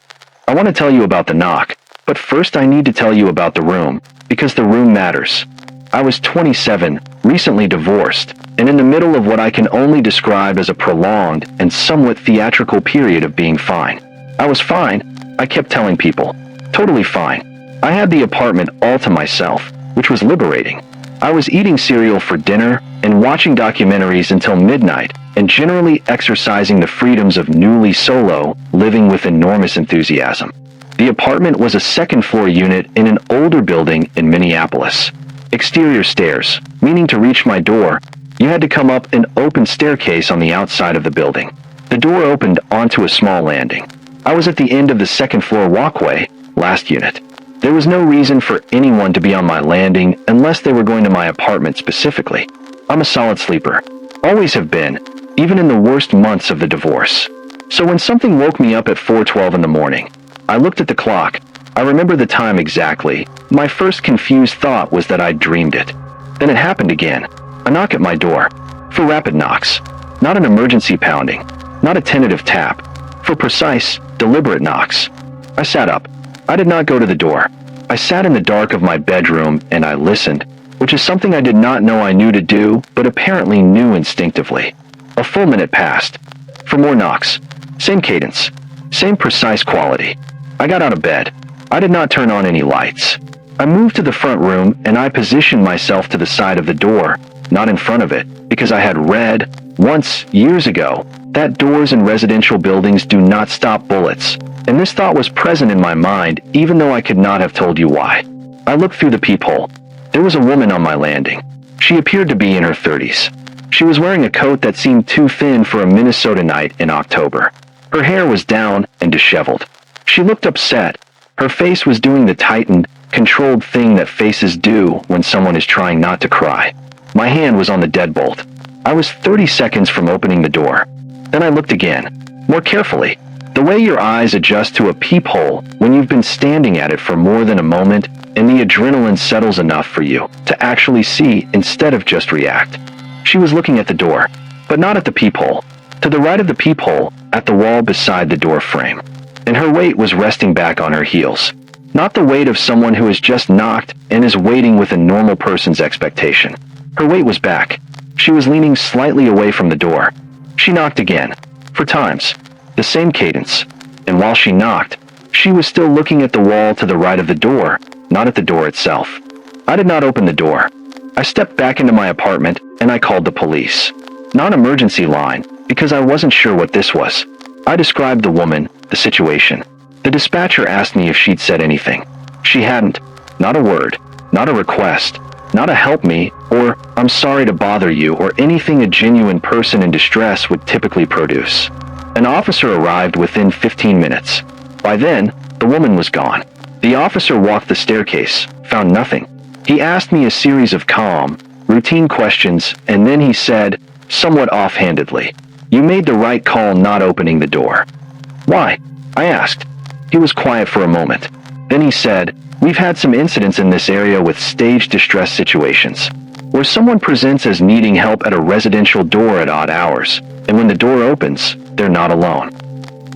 I want to tell you about the knock, but first I need to tell you about the room, because the room matters. I was 27, recently divorced, and in the middle of what I can only describe as a prolonged and somewhat theatrical period of being fine. I was fine, I kept telling people. Totally fine. I had the apartment all to myself, which was liberating. I was eating cereal for dinner and watching documentaries until midnight, and generally exercising the freedoms of newly solo, living with enormous enthusiasm. The apartment was a second-floor unit in an older building in Minneapolis. Exterior stairs, meaning to reach my door, You had to come up an open staircase on the outside of the building. The door opened onto a small landing. I was at the end of the second floor walkway, last unit. There was no reason for anyone to be on my landing unless they were going to my apartment specifically. I'm a solid sleeper. Always have been, even in the worst months of the divorce. So when something woke me up at 4:12 in the morning, I looked at the clock. I remember the time exactly. My first confused thought was that I'd dreamed it. Then it happened again. A knock at my door. For rapid knocks. Not an emergency pounding. Not a tentative tap. For precise, deliberate knocks. I sat up. I did not go to the door. I sat in the dark of my bedroom and I listened, which is something I did not know I knew to do, but apparently knew instinctively. A full minute passed. For more knocks. Same cadence. Same precise quality. I got out of bed. I did not turn on any lights. I moved to the front room and I positioned myself to the side of the door, not in front of it, because I had read, once, years ago, that doors in residential buildings do not stop bullets, and this thought was present in my mind even though I could not have told you why. I looked through the peephole. There was a woman on my landing. She appeared to be in her 30s. She was wearing a coat that seemed too thin for a Minnesota night in October. Her hair was down and disheveled. She looked upset. Her face was doing the tightened, controlled thing that faces do when someone is trying not to cry. My hand was on the deadbolt. I was 30 seconds from opening the door. Then I looked again, more carefully. The way your eyes adjust to a peephole when you've been standing at it for more than a moment and the adrenaline settles enough for you to actually see instead of just react. She was looking at the door, but not at the peephole. To the right of the peephole, at the wall beside the door frame. And her weight was resting back on her heels. Not the weight of someone who has just knocked and is waiting with a normal person's expectation. Her weight was back. She was leaning slightly away from the door. She knocked again. 4 times. The same cadence. And while she knocked, she was still looking at the wall to the right of the door, not at the door itself. I did not open the door. I stepped back into my apartment and I called the police. Non-emergency line, because I wasn't sure what this was. I described the woman, the situation. The dispatcher asked me if she'd said anything. She hadn't. Not a word. Not a request. Not a help me, or I'm sorry to bother you, or anything a genuine person in distress would typically produce. An officer arrived within 15 minutes. By then, the woman was gone. The officer walked the staircase, found nothing. He asked me a series of calm, routine questions, and then he said, somewhat offhandedly, "You made the right call not opening the door." "Why?" I asked. He was quiet for a moment. Then he said, "We've had some incidents in this area with staged distress situations, where someone presents as needing help at a residential door at odd hours, and when the door opens, they're not alone."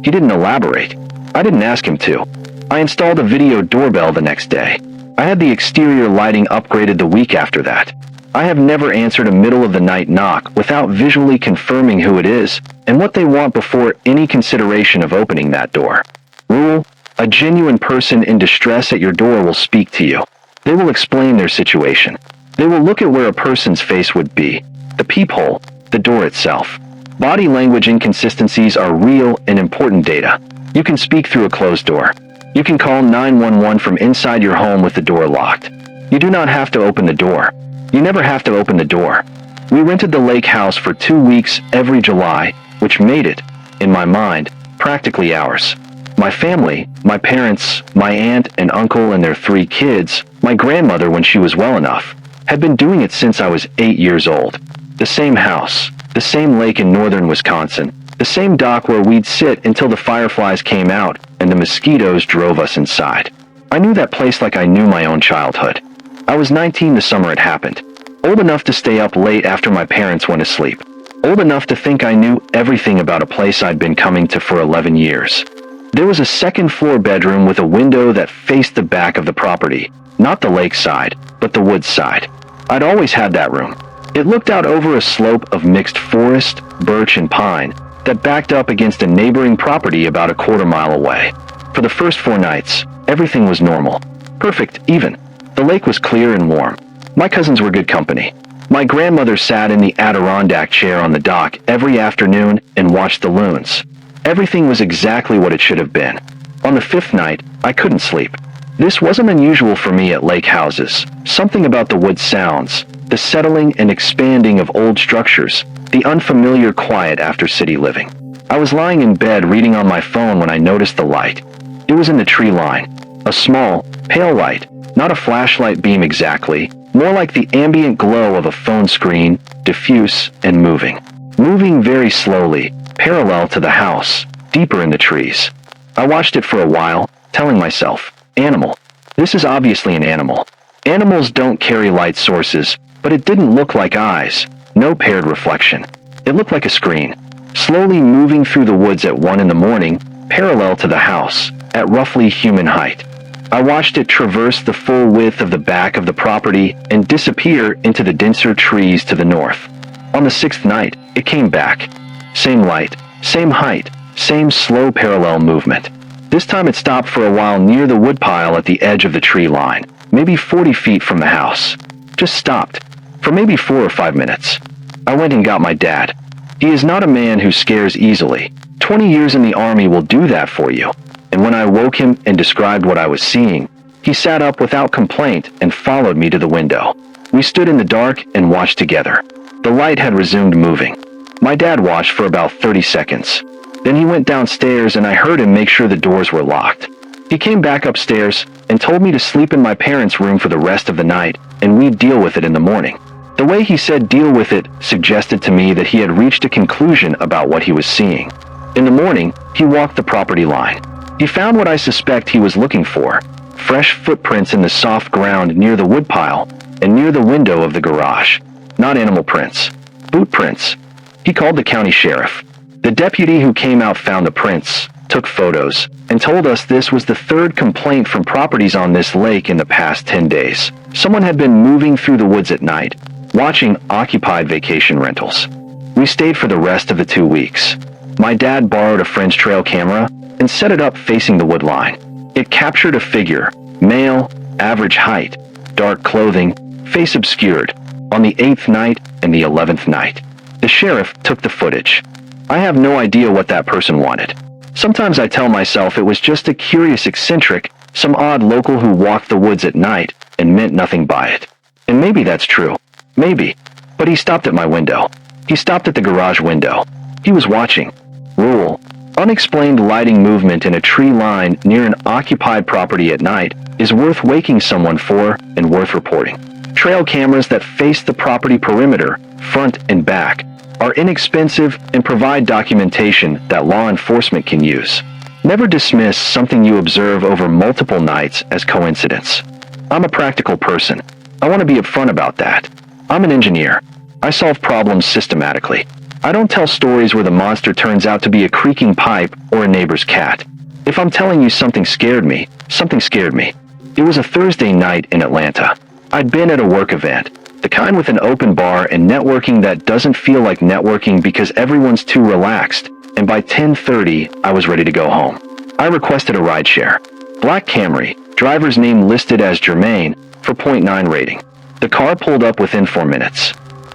He didn't elaborate. I didn't ask him to. I installed a video doorbell the next day. I had the exterior lighting upgraded the week after that. I have never answered a middle-of-the-night knock without visually confirming who it is and what they want before any consideration of opening that door. Rule: a genuine person in distress at your door will speak to you. They will explain their situation. They will look at where a person's face would be, the peephole, the door itself. Body language inconsistencies are real and important data. You can speak through a closed door. You can call 911 from inside your home with the door locked. You do not have to open the door. You never have to open the door. We rented the lake house for 2 weeks every July, which made it, in my mind, practically ours. My family, my parents, my aunt and uncle and their 3 kids, my grandmother when she was well enough, had been doing it since I was 8 years old. The same house, the same lake in northern Wisconsin, the same dock where we'd sit until the fireflies came out and the mosquitoes drove us inside. I knew that place like I knew my own childhood. I was 19 the summer it happened, old enough to stay up late after my parents went to sleep, old enough to think I knew everything about a place I'd been coming to for 11 years. There was a second-floor bedroom with a window that faced the back of the property, not the lake side, but the woods side. I'd always had that room. It looked out over a slope of mixed forest, birch and pine that backed up against a neighboring property about a quarter mile away. For the first 4 nights, everything was normal. Perfect, even. The lake was clear and warm. My cousins were good company. My grandmother sat in the Adirondack chair on the dock every afternoon and watched the loons. Everything was exactly what it should have been. On the 5th night, I couldn't sleep. This wasn't unusual for me at lake houses. Something about the wood sounds, The settling and expanding of old structures, the unfamiliar quiet after city living. I was lying in bed reading on my phone when I noticed the light. It was in the tree line. A small, pale light, not a flashlight beam exactly, more like the ambient glow of a phone screen, diffuse and moving. Moving very slowly, parallel to the house, deeper in the trees. I watched it for a while, telling myself, animal. This is obviously an animal. Animals don't carry light sources, but it didn't look like eyes, no paired reflection. It looked like a screen, slowly moving through the woods at 1 in the morning, parallel to the house, at roughly human height. I watched it traverse the full width of the back of the property and disappear into the denser trees to the north. On the 6th night, it came back. Same light, same height, same slow parallel movement. This time it stopped for a while near the woodpile at the edge of the tree line, maybe 40 feet from the house. Just stopped, for maybe 4 or 5 minutes. I went and got my dad. He is not a man who scares easily. 20 years in the army will do that for you. And when I woke him and described what I was seeing, he sat up without complaint and followed me to the window. We stood in the dark and watched together. The light had resumed moving. My dad watched for about 30 seconds. Then he went downstairs and I heard him make sure the doors were locked. He came back upstairs and told me to sleep in my parents' room for the rest of the night and we'd deal with it in the morning. The way he said deal with it suggested to me that he had reached a conclusion about what he was seeing. In the morning, he walked the property line. He found what I suspect he was looking for, fresh footprints in the soft ground near the woodpile and near the window of the garage. Not animal prints, boot prints. He called the county sheriff. The deputy who came out found the prints, took photos, and told us this was the 3rd complaint from properties on this lake in the past 10 days. Someone had been moving through the woods at night, watching occupied vacation rentals. We stayed for the rest of the 2 weeks. My dad borrowed a friend's trail camera and set it up facing the wood line. It captured a figure, male, average height, dark clothing, face obscured, on the 8th night and the 11th night. The sheriff took the footage. I have no idea what that person wanted. Sometimes I tell myself it was just a curious eccentric, some odd local who walked the woods at night and meant nothing by it. And maybe that's true. Maybe. But he stopped at my window. He stopped at the garage window. He was watching. Rule: unexplained lighting movement in a tree line near an occupied property at night is worth waking someone for and worth reporting. Trail cameras that face the property perimeter, front and back, are inexpensive and provide documentation that law enforcement can use. Never dismiss something you observe over multiple nights as coincidence. I'm a practical person. I want to be upfront about that. I'm an engineer. I solve problems systematically. I don't tell stories where the monster turns out to be a creaking pipe or a neighbor's cat. If I'm telling you something scared me, something scared me. It was a Thursday night in Atlanta. I'd been at a work event, the kind with an open bar and networking that doesn't feel like networking because everyone's too relaxed, and by 10:30, I was ready to go home. I requested a rideshare. Black Camry, driver's name listed as Jermaine, for .9 rating. The car pulled up within 4 minutes.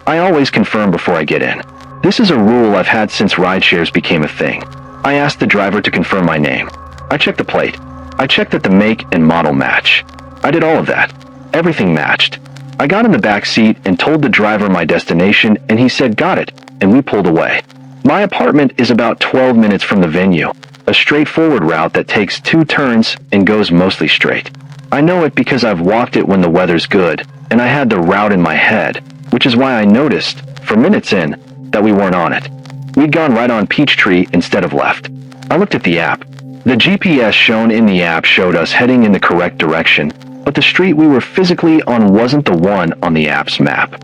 I always confirm before I get in. This is a rule I've had since rideshares became a thing. I asked the driver to confirm my name. I checked the plate. I checked that the make and model match. I did all of that. Everything matched. I got in the back seat and told the driver my destination and he said got it, and we pulled away. My apartment is about 12 minutes from the venue, a straightforward route that takes 2 turns and goes mostly straight. I know it because I've walked it when the weather's good, and I had the route in my head, which is why I noticed, for minutes in, that we weren't on it. We'd gone right on Peachtree instead of left. I looked at the app. The GPS shown in the app showed us heading in the correct direction, but the street we were physically on wasn't the one on the app's map.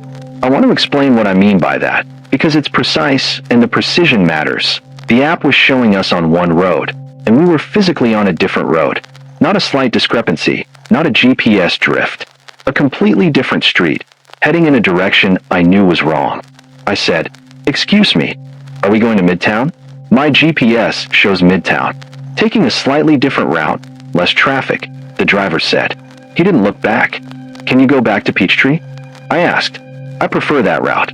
I want to explain what I mean by that, because it's precise and the precision matters. The app was showing us on one road, and we were physically on a different road. Not a slight discrepancy, not a GPS drift. A completely different street, heading in a direction I knew was wrong. I said, "Excuse me, are we going to Midtown?" My GPS shows Midtown. Taking a slightly different route, less traffic, the driver said. He didn't look back. "Can you go back to Peachtree?" I asked. "I prefer that route."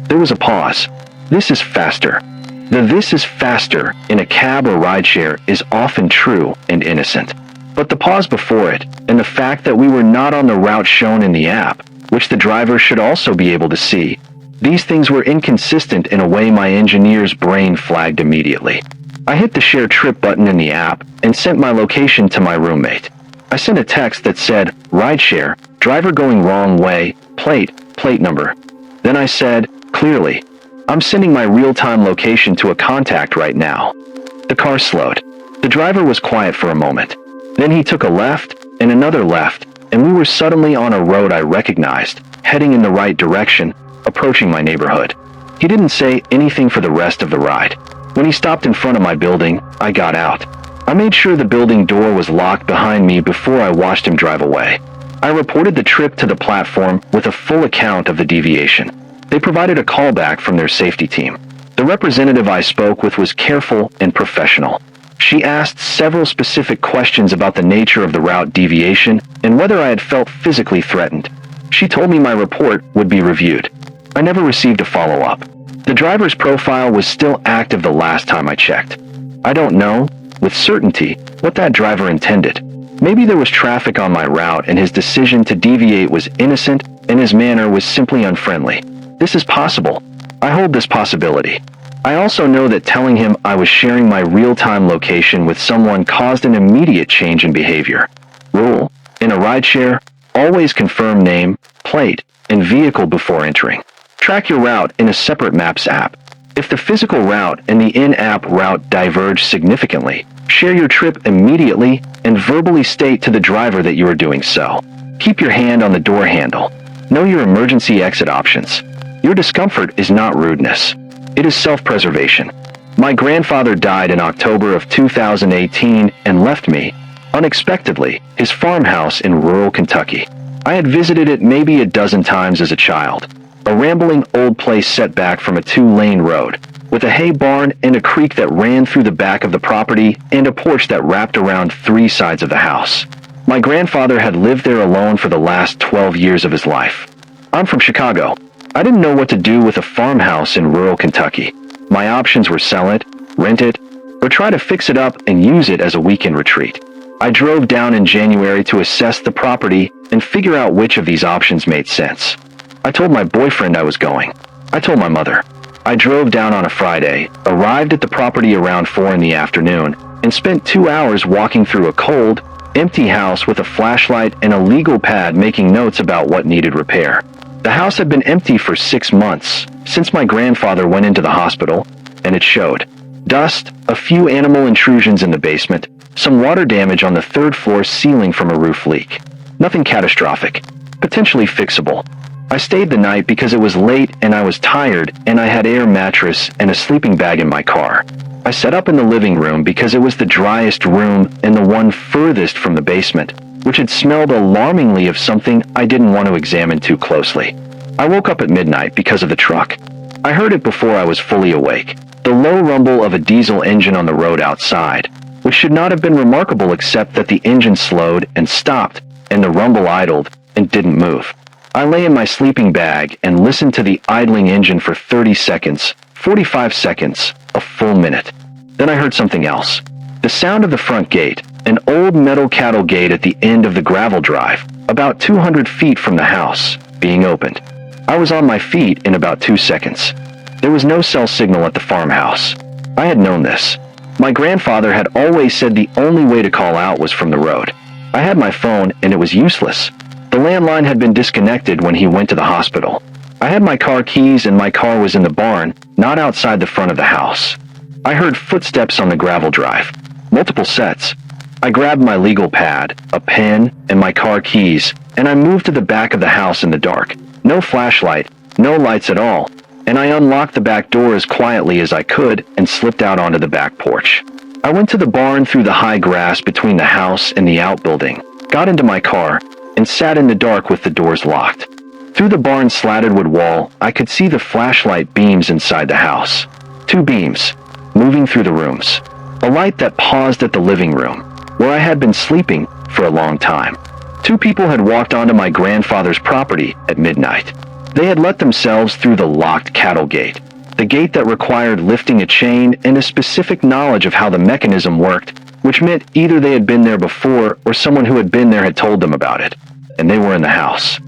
There was a pause. This is faster. The "this is faster" in a cab or rideshare is often true and innocent. But the pause before it, and the fact that we were not on the route shown in the app, which the driver should also be able to see. These things were inconsistent in a way my engineer's brain flagged immediately. I hit the share trip button in the app and sent my location to my roommate. I sent a text that said, "Rideshare, driver going wrong way, plate number." Then I said, clearly, "I'm sending my real-time location to a contact right now." The car slowed. The driver was quiet for a moment. Then he took a left and another left, and we were suddenly on a road I recognized, heading in the right direction, approaching my neighborhood. He didn't say anything for the rest of the ride. When he stopped in front of my building, I got out. I made sure the building door was locked behind me before I watched him drive away. I reported the trip to the platform with a full account of the deviation. They provided a callback from their safety team. The representative I spoke with was careful and professional. She asked several specific questions about the nature of the route deviation and whether I had felt physically threatened. She told me my report would be reviewed. I never received a follow-up. The driver's profile was still active the last time I checked. I don't know, with certainty, what that driver intended. Maybe there was traffic on my route and his decision to deviate was innocent and his manner was simply unfriendly. This is possible. I hold this possibility. I also know that telling him I was sharing my real-time location with someone caused an immediate change in behavior. Rule: in a rideshare, always confirm name, plate, and vehicle before entering. Track your route in a separate Maps app. If the physical route and the in-app route diverge significantly, share your trip immediately and verbally state to the driver that you are doing so. Keep your hand on the door handle. Know your emergency exit options. Your discomfort is not rudeness. It is self-preservation. My grandfather died in October of 2018 and left me, unexpectedly, his farmhouse in rural Kentucky. I had visited it maybe a dozen times as a child. A rambling old place set back from a two-lane road, with a hay barn and a creek that ran through the back of the property and a porch that wrapped around three sides of the house. My grandfather had lived there alone for the last 12 years of his life. I'm from Chicago. I didn't know what to do with a farmhouse in rural Kentucky. My options were sell it, rent it, or try to fix it up and use it as a weekend retreat. I drove down in January to assess the property and figure out which of these options made sense. I told my boyfriend I was going. I told my mother. I drove down on a Friday, arrived at the property around 4 in the afternoon, and spent 2 hours walking through a cold, empty house with a flashlight and a legal pad making notes about what needed repair. The house had been empty for 6 months, since my grandfather went into the hospital, and it showed. Dust, a few animal intrusions in the basement, some water damage on the third floor ceiling from a roof leak. Nothing catastrophic, potentially fixable. I stayed the night because it was late and I was tired and I had air mattress and a sleeping bag in my car. I set up in the living room because it was the driest room and the one furthest from the basement, which had smelled alarmingly of something I didn't want to examine too closely. I woke up at midnight because of the truck. I heard it before I was fully awake. The low rumble of a diesel engine on the road outside, which should not have been remarkable except that the engine slowed and stopped and the rumble idled and didn't move. I lay in my sleeping bag and listened to the idling engine for 30 seconds, 45 seconds, a full minute. Then I heard something else. The sound of the front gate, an old metal cattle gate at the end of the gravel drive, about 200 feet from the house, being opened. I was on my feet in about 2 seconds. There was no cell signal at the farmhouse. I had known this. My grandfather had always said the only way to call out was from the road. I had my phone and it was useless. The landline had been disconnected when he went to the hospital. I had my car keys and my car was in the barn, not outside the front of the house. I heard footsteps on the gravel drive. Multiple sets. I grabbed my legal pad, a pen, and my car keys, and I moved to the back of the house in the dark. No flashlight, no lights at all, and I unlocked the back door as quietly as I could and slipped out onto the back porch. I went to the barn through the high grass between the house and the outbuilding, got into my car, and sat in the dark with the doors locked. Through the barn's slatted wood wall, I could see the flashlight beams inside the house. 2 beams, moving through the rooms. A light that paused at the living room, where I had been sleeping for a long time. 2 people had walked onto my grandfather's property at midnight. They had let themselves through the locked cattle gate, the gate that required lifting a chain and a specific knowledge of how the mechanism worked, which meant either they had been there before or someone who had been there had told them about it, and they were in the house.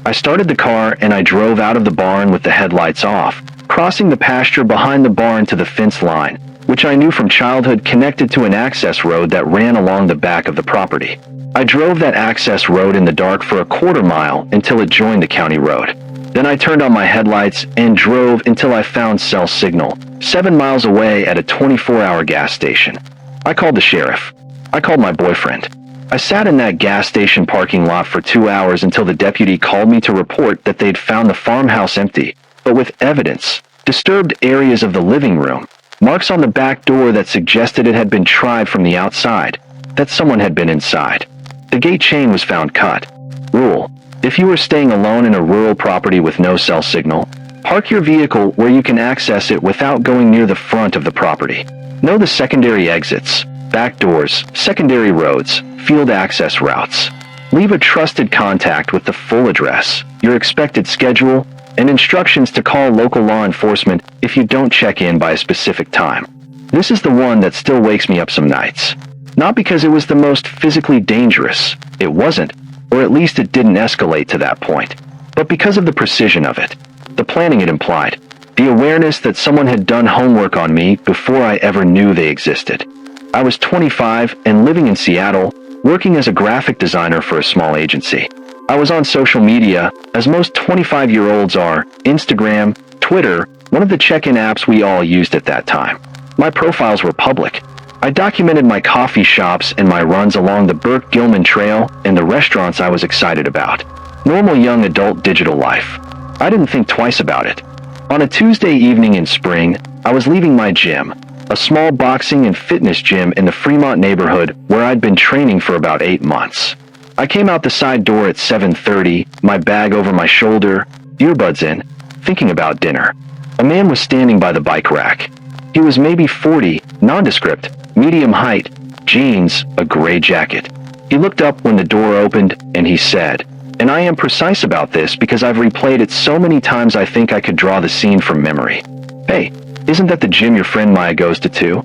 I started the car and I drove out of the barn with the headlights off, crossing the pasture behind the barn to the fence line, which I knew from childhood connected to an access road that ran along the back of the property. I drove that access road in the dark for a quarter mile until it joined the county road. Then I turned on my headlights and drove until I found cell signal, 7 miles away at a 24-hour gas station. I called the sheriff. I called my boyfriend. I sat in that gas station parking lot for 2 hours until the deputy called me to report that they'd found the farmhouse empty, but with evidence, disturbed areas of the living room, marks on the back door that suggested it had been tried from the outside, that someone had been inside. The gate chain was found cut. Rule: if you are staying alone in a rural property with no cell signal, park your vehicle where you can access it without going near the front of the property. Know the secondary exits, back doors, secondary roads, field access routes. Leave a trusted contact with the full address, your expected schedule, and instructions to call local law enforcement if you don't check in by a specific time. This is the one that still wakes me up some nights. Not because it was the most physically dangerous, it wasn't, or at least it didn't escalate to that point, but because of the precision of it, the planning it implied, the awareness that someone had done homework on me before I ever knew they existed. I was 25 and living in Seattle, working as a graphic designer for a small agency. I was on social media, as most 25-year-olds are, Instagram, Twitter, one of the check-in apps we all used at that time. My profiles were public. I documented my coffee shops and my runs along the Burke-Gilman Trail and the restaurants I was excited about. Normal young adult digital life. I didn't think twice about it. On a Tuesday evening in spring, I was leaving my gym, a small boxing and fitness gym in the Fremont neighborhood where I'd been training for about 8 months. I came out the side door at 7:30, my bag over my shoulder, earbuds in, thinking about dinner. A man was standing by the bike rack. He was maybe 40, nondescript, medium height, jeans, a gray jacket. He looked up when the door opened, and he said, and I am precise about this because I've replayed it so many times I think I could draw the scene from memory. Hey, isn't that the gym your friend Maya goes to too?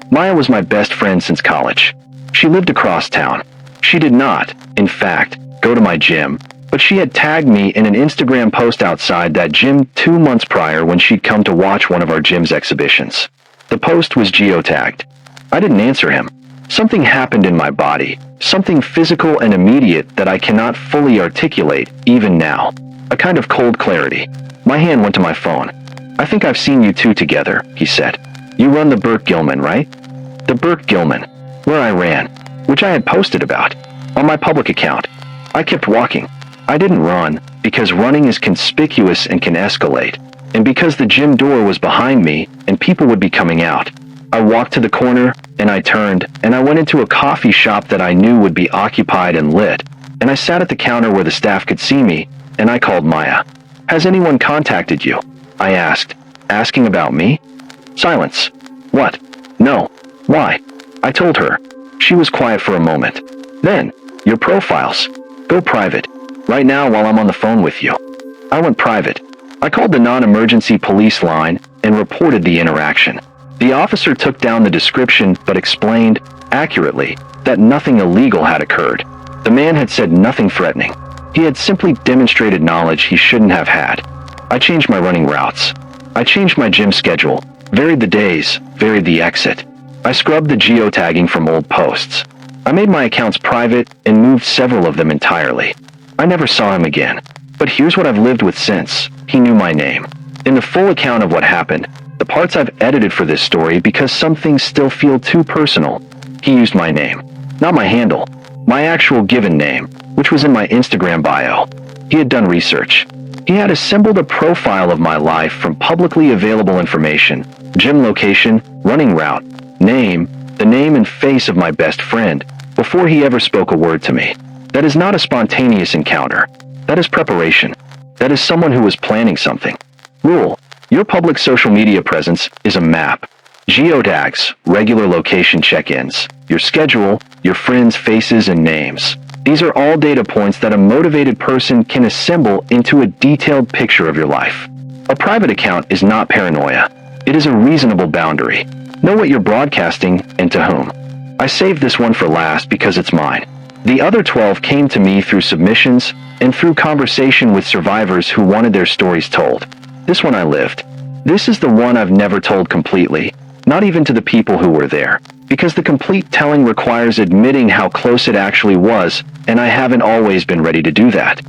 Maya was my best friend since college. She lived across town. She did not, in fact, go to my gym, but she had tagged me in an Instagram post outside that gym 2 months prior when she'd come to watch one of our gym's exhibitions. The post was geotagged. I didn't answer him. Something happened in my body, something physical and immediate that I cannot fully articulate, even now. A kind of cold clarity. My hand went to my phone. I think I've seen you two together, he said. You run the Burke-Gilman, right? The Burke-Gilman, where I ran, which I had posted about, on my public account. I kept walking. I didn't run, because running is conspicuous and can escalate, and because the gym door was behind me and people would be coming out. I walked to the corner, and I turned, and I went into a coffee shop that I knew would be occupied and lit, and I sat at the counter where the staff could see me, and I called Maya. Has anyone contacted you? I asked, asking about me? Silence. What? No. Why? I told her. She was quiet for a moment. Then, your profiles. Go private. Right now while I'm on the phone with you. I went private. I called the non-emergency police line and reported the interaction. The officer took down the description but explained, accurately, that nothing illegal had occurred. The man had said nothing threatening. He had simply demonstrated knowledge he shouldn't have had. I changed my running routes. I changed my gym schedule, varied the days, varied the exit. I scrubbed the geotagging from old posts. I made my accounts private and moved several of them entirely. I never saw him again. But here's what I've lived with since. He knew my name. In the full account of what happened, the parts I've edited for this story because some things still feel too personal, he used my name. Not my handle. My actual given name, which was in my Instagram bio. He had done research. He had assembled a profile of my life from publicly available information, gym location, running route, name, the name and face of my best friend, before he ever spoke a word to me. That is not a spontaneous encounter. That is preparation. That is someone who was planning something. Rule: your public social media presence is a map. Geotags, regular location check-ins, your schedule, your friends' faces and names. These are all data points that a motivated person can assemble into a detailed picture of your life. A private account is not paranoia. It is a reasonable boundary. Know what you're broadcasting and to whom. I saved this one for last because it's mine. The other 12 came to me through submissions and through conversation with survivors who wanted their stories told. This one I lived. This is the one I've never told completely, not even to the people who were there, because the complete telling requires admitting how close it actually was, and I haven't always been ready to do that.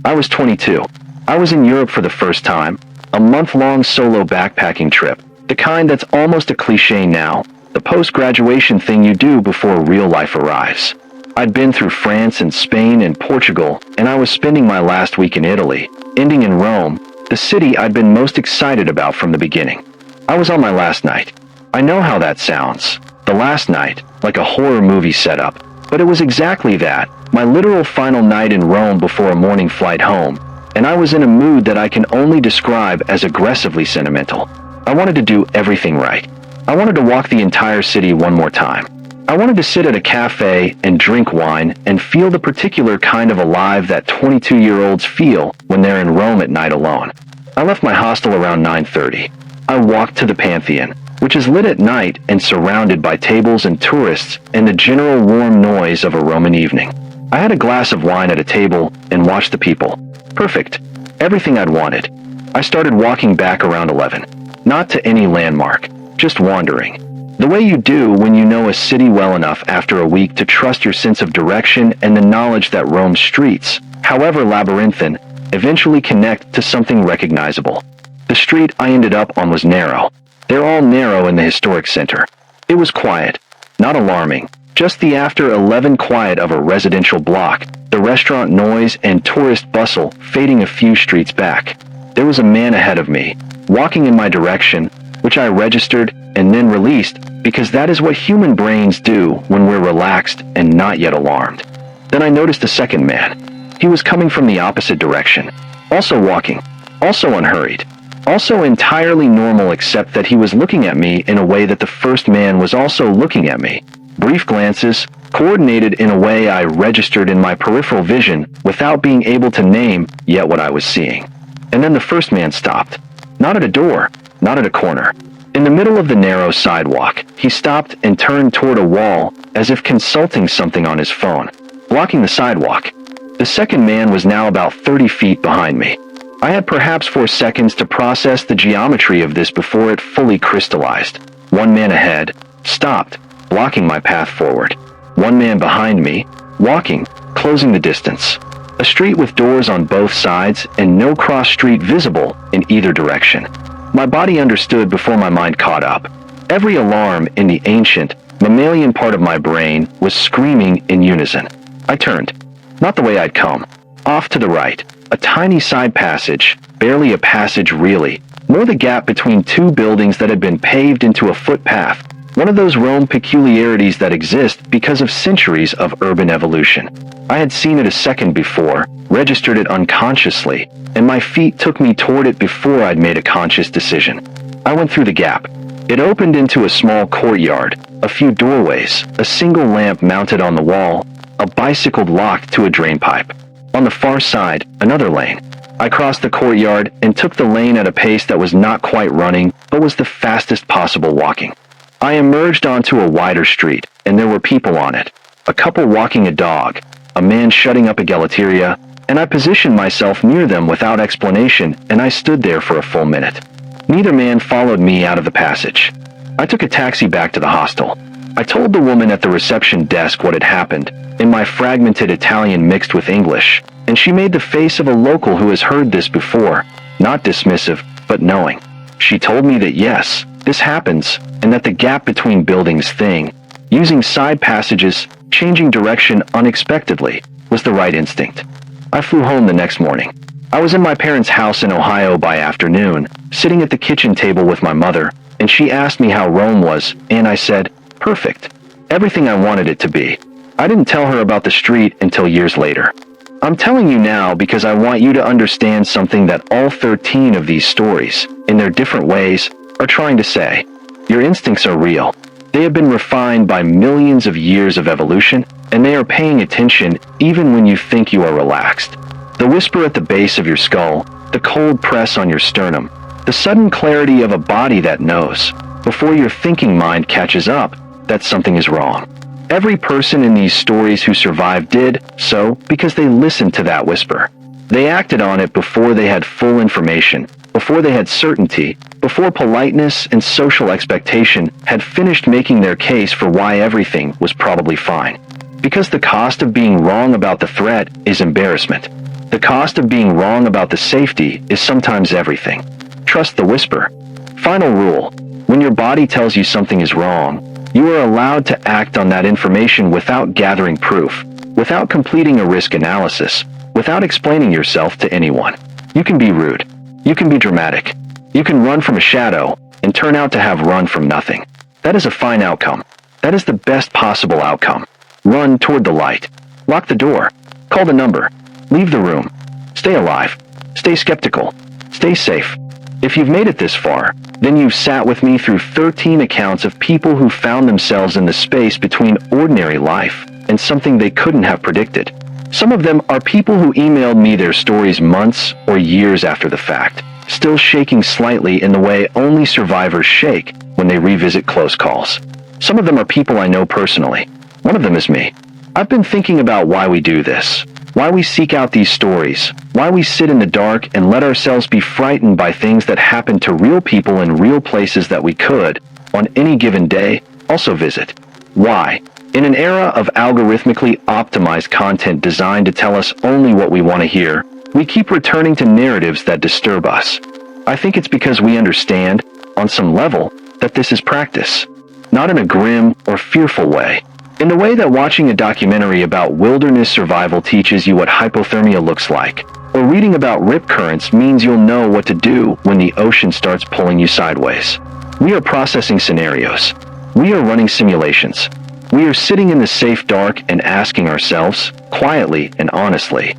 I was 22. I was in Europe for the first time, a month-long solo backpacking trip, the kind that's almost a cliché now, the post-graduation thing you do before real life arrives. I'd been through France and Spain and Portugal, and I was spending my last week in Italy, ending in Rome, the city I'd been most excited about from the beginning. I was on my last night. I know how that sounds. The last night, like a horror movie setup, but it was exactly that, my literal final night in Rome before a morning flight home, and I was in a mood that I can only describe as aggressively sentimental. I wanted to do everything right. I wanted to walk the entire city one more time. I wanted to sit at a cafe and drink wine and feel the particular kind of alive that 22-year-olds feel when they're in Rome at night alone. I left my hostel around 9:30. I walked to the Pantheon, which is lit at night and surrounded by tables and tourists and the general warm noise of a Roman evening. I had a glass of wine at a table and watched the people. Perfect. Everything I'd wanted. I started walking back around 11. Not to any landmark, just wandering. The way you do when you know a city well enough after a week to trust your sense of direction and the knowledge that Rome's streets, however labyrinthine, eventually connect to something recognizable. The street I ended up on was narrow. They're all narrow in the historic center. It was quiet, not alarming, just the after 11 quiet of a residential block, the restaurant noise and tourist bustle fading a few streets back. There was a man ahead of me, walking in my direction, which I registered and then released because that is what human brains do when we're relaxed and not yet alarmed. Then I noticed a second man. He was coming from the opposite direction, also walking, also unhurried, also entirely normal except that he was looking at me in a way that the first man was also looking at me. Brief glances, coordinated in a way I registered in my peripheral vision without being able to name yet what I was seeing. And then the first man stopped. Not at a door, not at a corner. In the middle of the narrow sidewalk, he stopped and turned toward a wall as if consulting something on his phone, blocking the sidewalk. The second man was now about 30 feet behind me. I had perhaps 4 seconds to process the geometry of this before it fully crystallized. One man ahead, stopped, blocking my path forward. One man behind me, walking, closing the distance. A street with doors on both sides and no cross street visible in either direction. My body understood before my mind caught up. Every alarm in the ancient, mammalian part of my brain was screaming in unison. I turned. Not the way I'd come. Off to the right. A tiny side passage, barely a passage really, more the gap between 2 buildings that had been paved into a footpath. One of those Rome peculiarities that exist because of centuries of urban evolution. I had seen it a second before, registered it unconsciously, and my feet took me toward it before I'd made a conscious decision. I went through the gap. It opened into a small courtyard, a few doorways, a single lamp mounted on the wall, a bicycle locked to a drain pipe. On the far side, another lane. I crossed the courtyard and took the lane at a pace that was not quite running, but was the fastest possible walking. I emerged onto a wider street, and there were people on it. A couple walking a dog, a man shutting up a gelateria, and I positioned myself near them without explanation, and I stood there for a full minute. Neither man followed me out of the passage. I took a taxi back to the hostel. I told the woman at the reception desk what had happened, in my fragmented Italian mixed with English, and she made the face of a local who has heard this before, not dismissive, but knowing. She told me that yes, this happens, and that the gap between buildings thing, using side passages, changing direction unexpectedly, was the right instinct. I flew home the next morning. I was in my parents' house in Ohio by afternoon, sitting at the kitchen table with my mother, and she asked me how Rome was, and I said, perfect. Everything I wanted it to be. I didn't tell her about the street until years later. I'm telling you now because I want you to understand something that all 13 of these stories, in their different ways, are trying to say. Your instincts are real. They have been refined by millions of years of evolution, and they are paying attention even when you think you are relaxed. The whisper at the base of your skull, the cold press on your sternum, the sudden clarity of a body that knows, before your thinking mind catches up, that something is wrong. Every person in these stories who survived did so because they listened to that whisper. They acted on it before they had full information, before they had certainty, before politeness and social expectation had finished making their case for why everything was probably fine. Because the cost of being wrong about the threat is embarrassment. The cost of being wrong about the safety is sometimes everything. Trust the whisper. Final rule: when your body tells you something is wrong, you are allowed to act on that information without gathering proof, without completing a risk analysis, without explaining yourself to anyone. You can be rude. You can be dramatic. You can run from a shadow and turn out to have run from nothing. That is a fine outcome. That is the best possible outcome. Run toward the light. Lock the door. Call the number. Leave the room. Stay alive. Stay skeptical. Stay safe. If you've made it this far, then you've sat with me through 13 accounts of people who found themselves in the space between ordinary life and something they couldn't have predicted. Some of them are people who emailed me their stories months or years after the fact, still shaking slightly in the way only survivors shake when they revisit close calls. Some of them are people I know personally. One of them is me. I've been thinking about why we do this, why we seek out these stories, why we sit in the dark and let ourselves be frightened by things that happen to real people in real places that we could, on any given day, also visit. Why? In an era of algorithmically optimized content designed to tell us only what we want to hear, we keep returning to narratives that disturb us. I think it's because we understand, on some level, that this is practice. Not in a grim or fearful way. In the way that watching a documentary about wilderness survival teaches you what hypothermia looks like, or reading about rip currents means you'll know what to do when the ocean starts pulling you sideways. We are processing scenarios. We are running simulations. We are sitting in the safe dark and asking ourselves, quietly and honestly,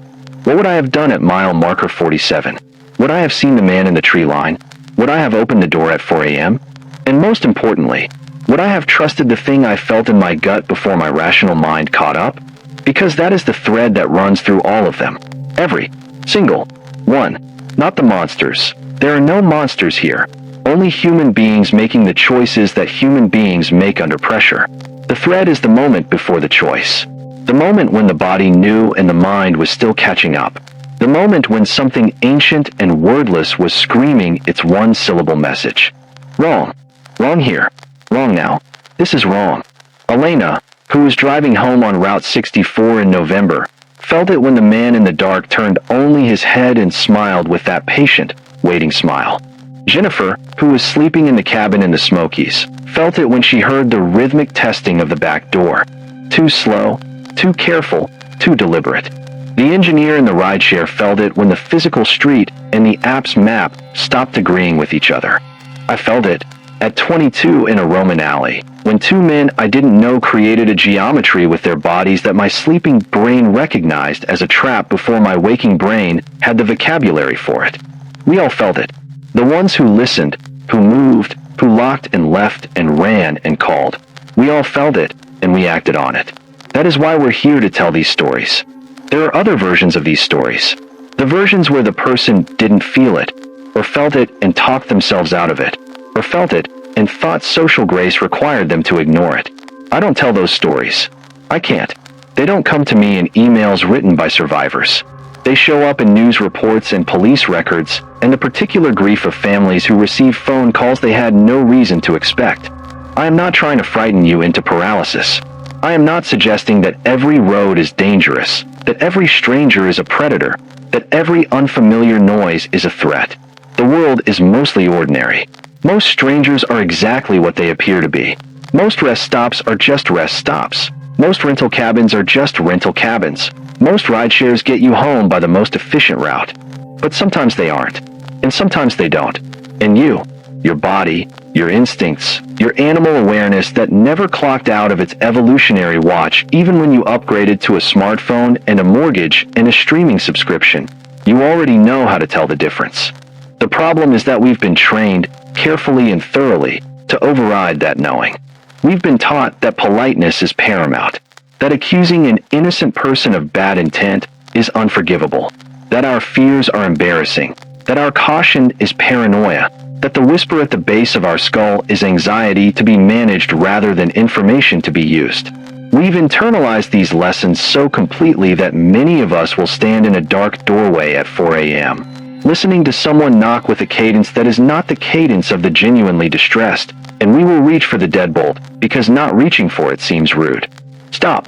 what would I have done at mile marker 47? Would I have seen the man in the tree line? Would I have opened the door at 4 a.m.? And most importantly, would I have trusted the thing I felt in my gut before my rational mind caught up? Because that is the thread that runs through all of them. Every single one. Not the monsters. There are no monsters here. Only human beings making the choices that human beings make under pressure. The thread is the moment before the choice. The moment when the body knew and the mind was still catching up. The moment when something ancient and wordless was screaming its one-syllable message. Wrong. Wrong here. Wrong now. This is wrong. Elena, who was driving home on Route 64 in November, felt it when the man in the dark turned only his head and smiled with that patient, waiting smile. Jennifer, who was sleeping in the cabin in the Smokies, felt it when she heard the rhythmic testing of the back door. Too slow, too careful, too deliberate. The engineer in the rideshare felt it when the physical street and the app's map stopped agreeing with each other. I felt it at 22 in a Roman alley, when two men I didn't know created a geometry with their bodies that my sleeping brain recognized as a trap before my waking brain had the vocabulary for it. We all felt it. The ones who listened, who moved, who locked and left and ran and called. We all felt it, and we acted on it. That is why we're here to tell these stories. There are other versions of these stories. The versions where the person didn't feel it, or felt it and talked themselves out of it, or felt it and thought social grace required them to ignore it. I don't tell those stories. I can't. They don't come to me in emails written by survivors. They show up in news reports and police records, and the particular grief of families who receive phone calls they had no reason to expect. I am not trying to frighten you into paralysis. I am not suggesting that every road is dangerous, that every stranger is a predator, that every unfamiliar noise is a threat. The world is mostly ordinary. Most strangers are exactly what they appear to be. Most rest stops are just rest stops. Most rental cabins are just rental cabins. Most rideshares get you home by the most efficient route. But sometimes they aren't. And sometimes they don't. And you, your body, your instincts, your animal awareness that never clocked out of its evolutionary watch even when you upgraded to a smartphone and a mortgage and a streaming subscription, you already know how to tell the difference. The problem is that we've been trained, carefully and thoroughly, to override that knowing. We've been taught that politeness is paramount, that accusing an innocent person of bad intent is unforgivable, that our fears are embarrassing, that our caution is paranoia, that the whisper at the base of our skull is anxiety to be managed rather than information to be used. We've internalized these lessons so completely that many of us will stand in a dark doorway at 4 a.m., listening to someone knock with a cadence that is not the cadence of the genuinely distressed, and we will reach for the deadbolt because not reaching for it seems rude. Stop.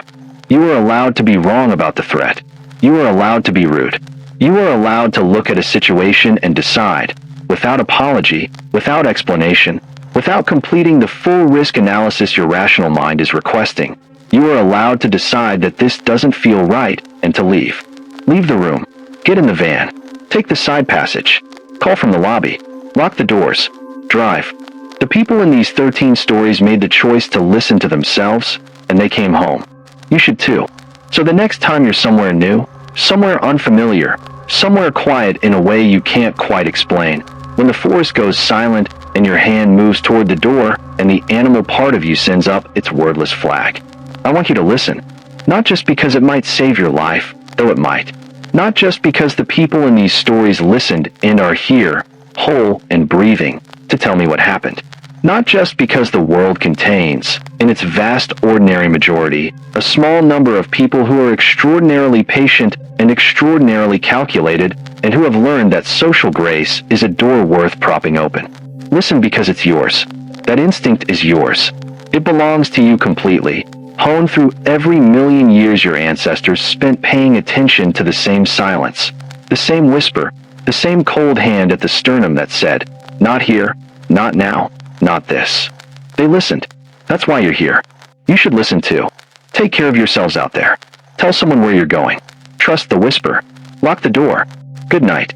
You are allowed to be wrong about the threat. You are allowed to be rude. You are allowed to look at a situation and decide, without apology, without explanation, without completing the full risk analysis your rational mind is requesting. You are allowed to decide that this doesn't feel right and to leave. Leave the room. Get in the van. Take the side passage. Call from the lobby. Lock the doors. Drive. The people in these 13 stories made the choice to listen to themselves, and they came home. You should too. So the next time you're somewhere new, somewhere unfamiliar, somewhere quiet in a way you can't quite explain, when the forest goes silent and your hand moves toward the door and the animal part of you sends up its wordless flag, I want you to listen. Not just because it might save your life, though it might. Not just because the people in these stories listened and are here, whole and breathing, to tell me what happened. Not just because the world contains, in its vast ordinary majority, a small number of people who are extraordinarily patient and extraordinarily calculated and who have learned that social grace is a door worth propping open. Listen because it's yours. That instinct is yours. It belongs to you completely, honed through every million years your ancestors spent paying attention to the same silence, the same whisper, the same cold hand at the sternum that said, "Not here, not now, not this." They listened. That's why you're here. You should listen too. Take care of yourselves out there. Tell someone where you're going. Trust the whisper. Lock the door. Good night.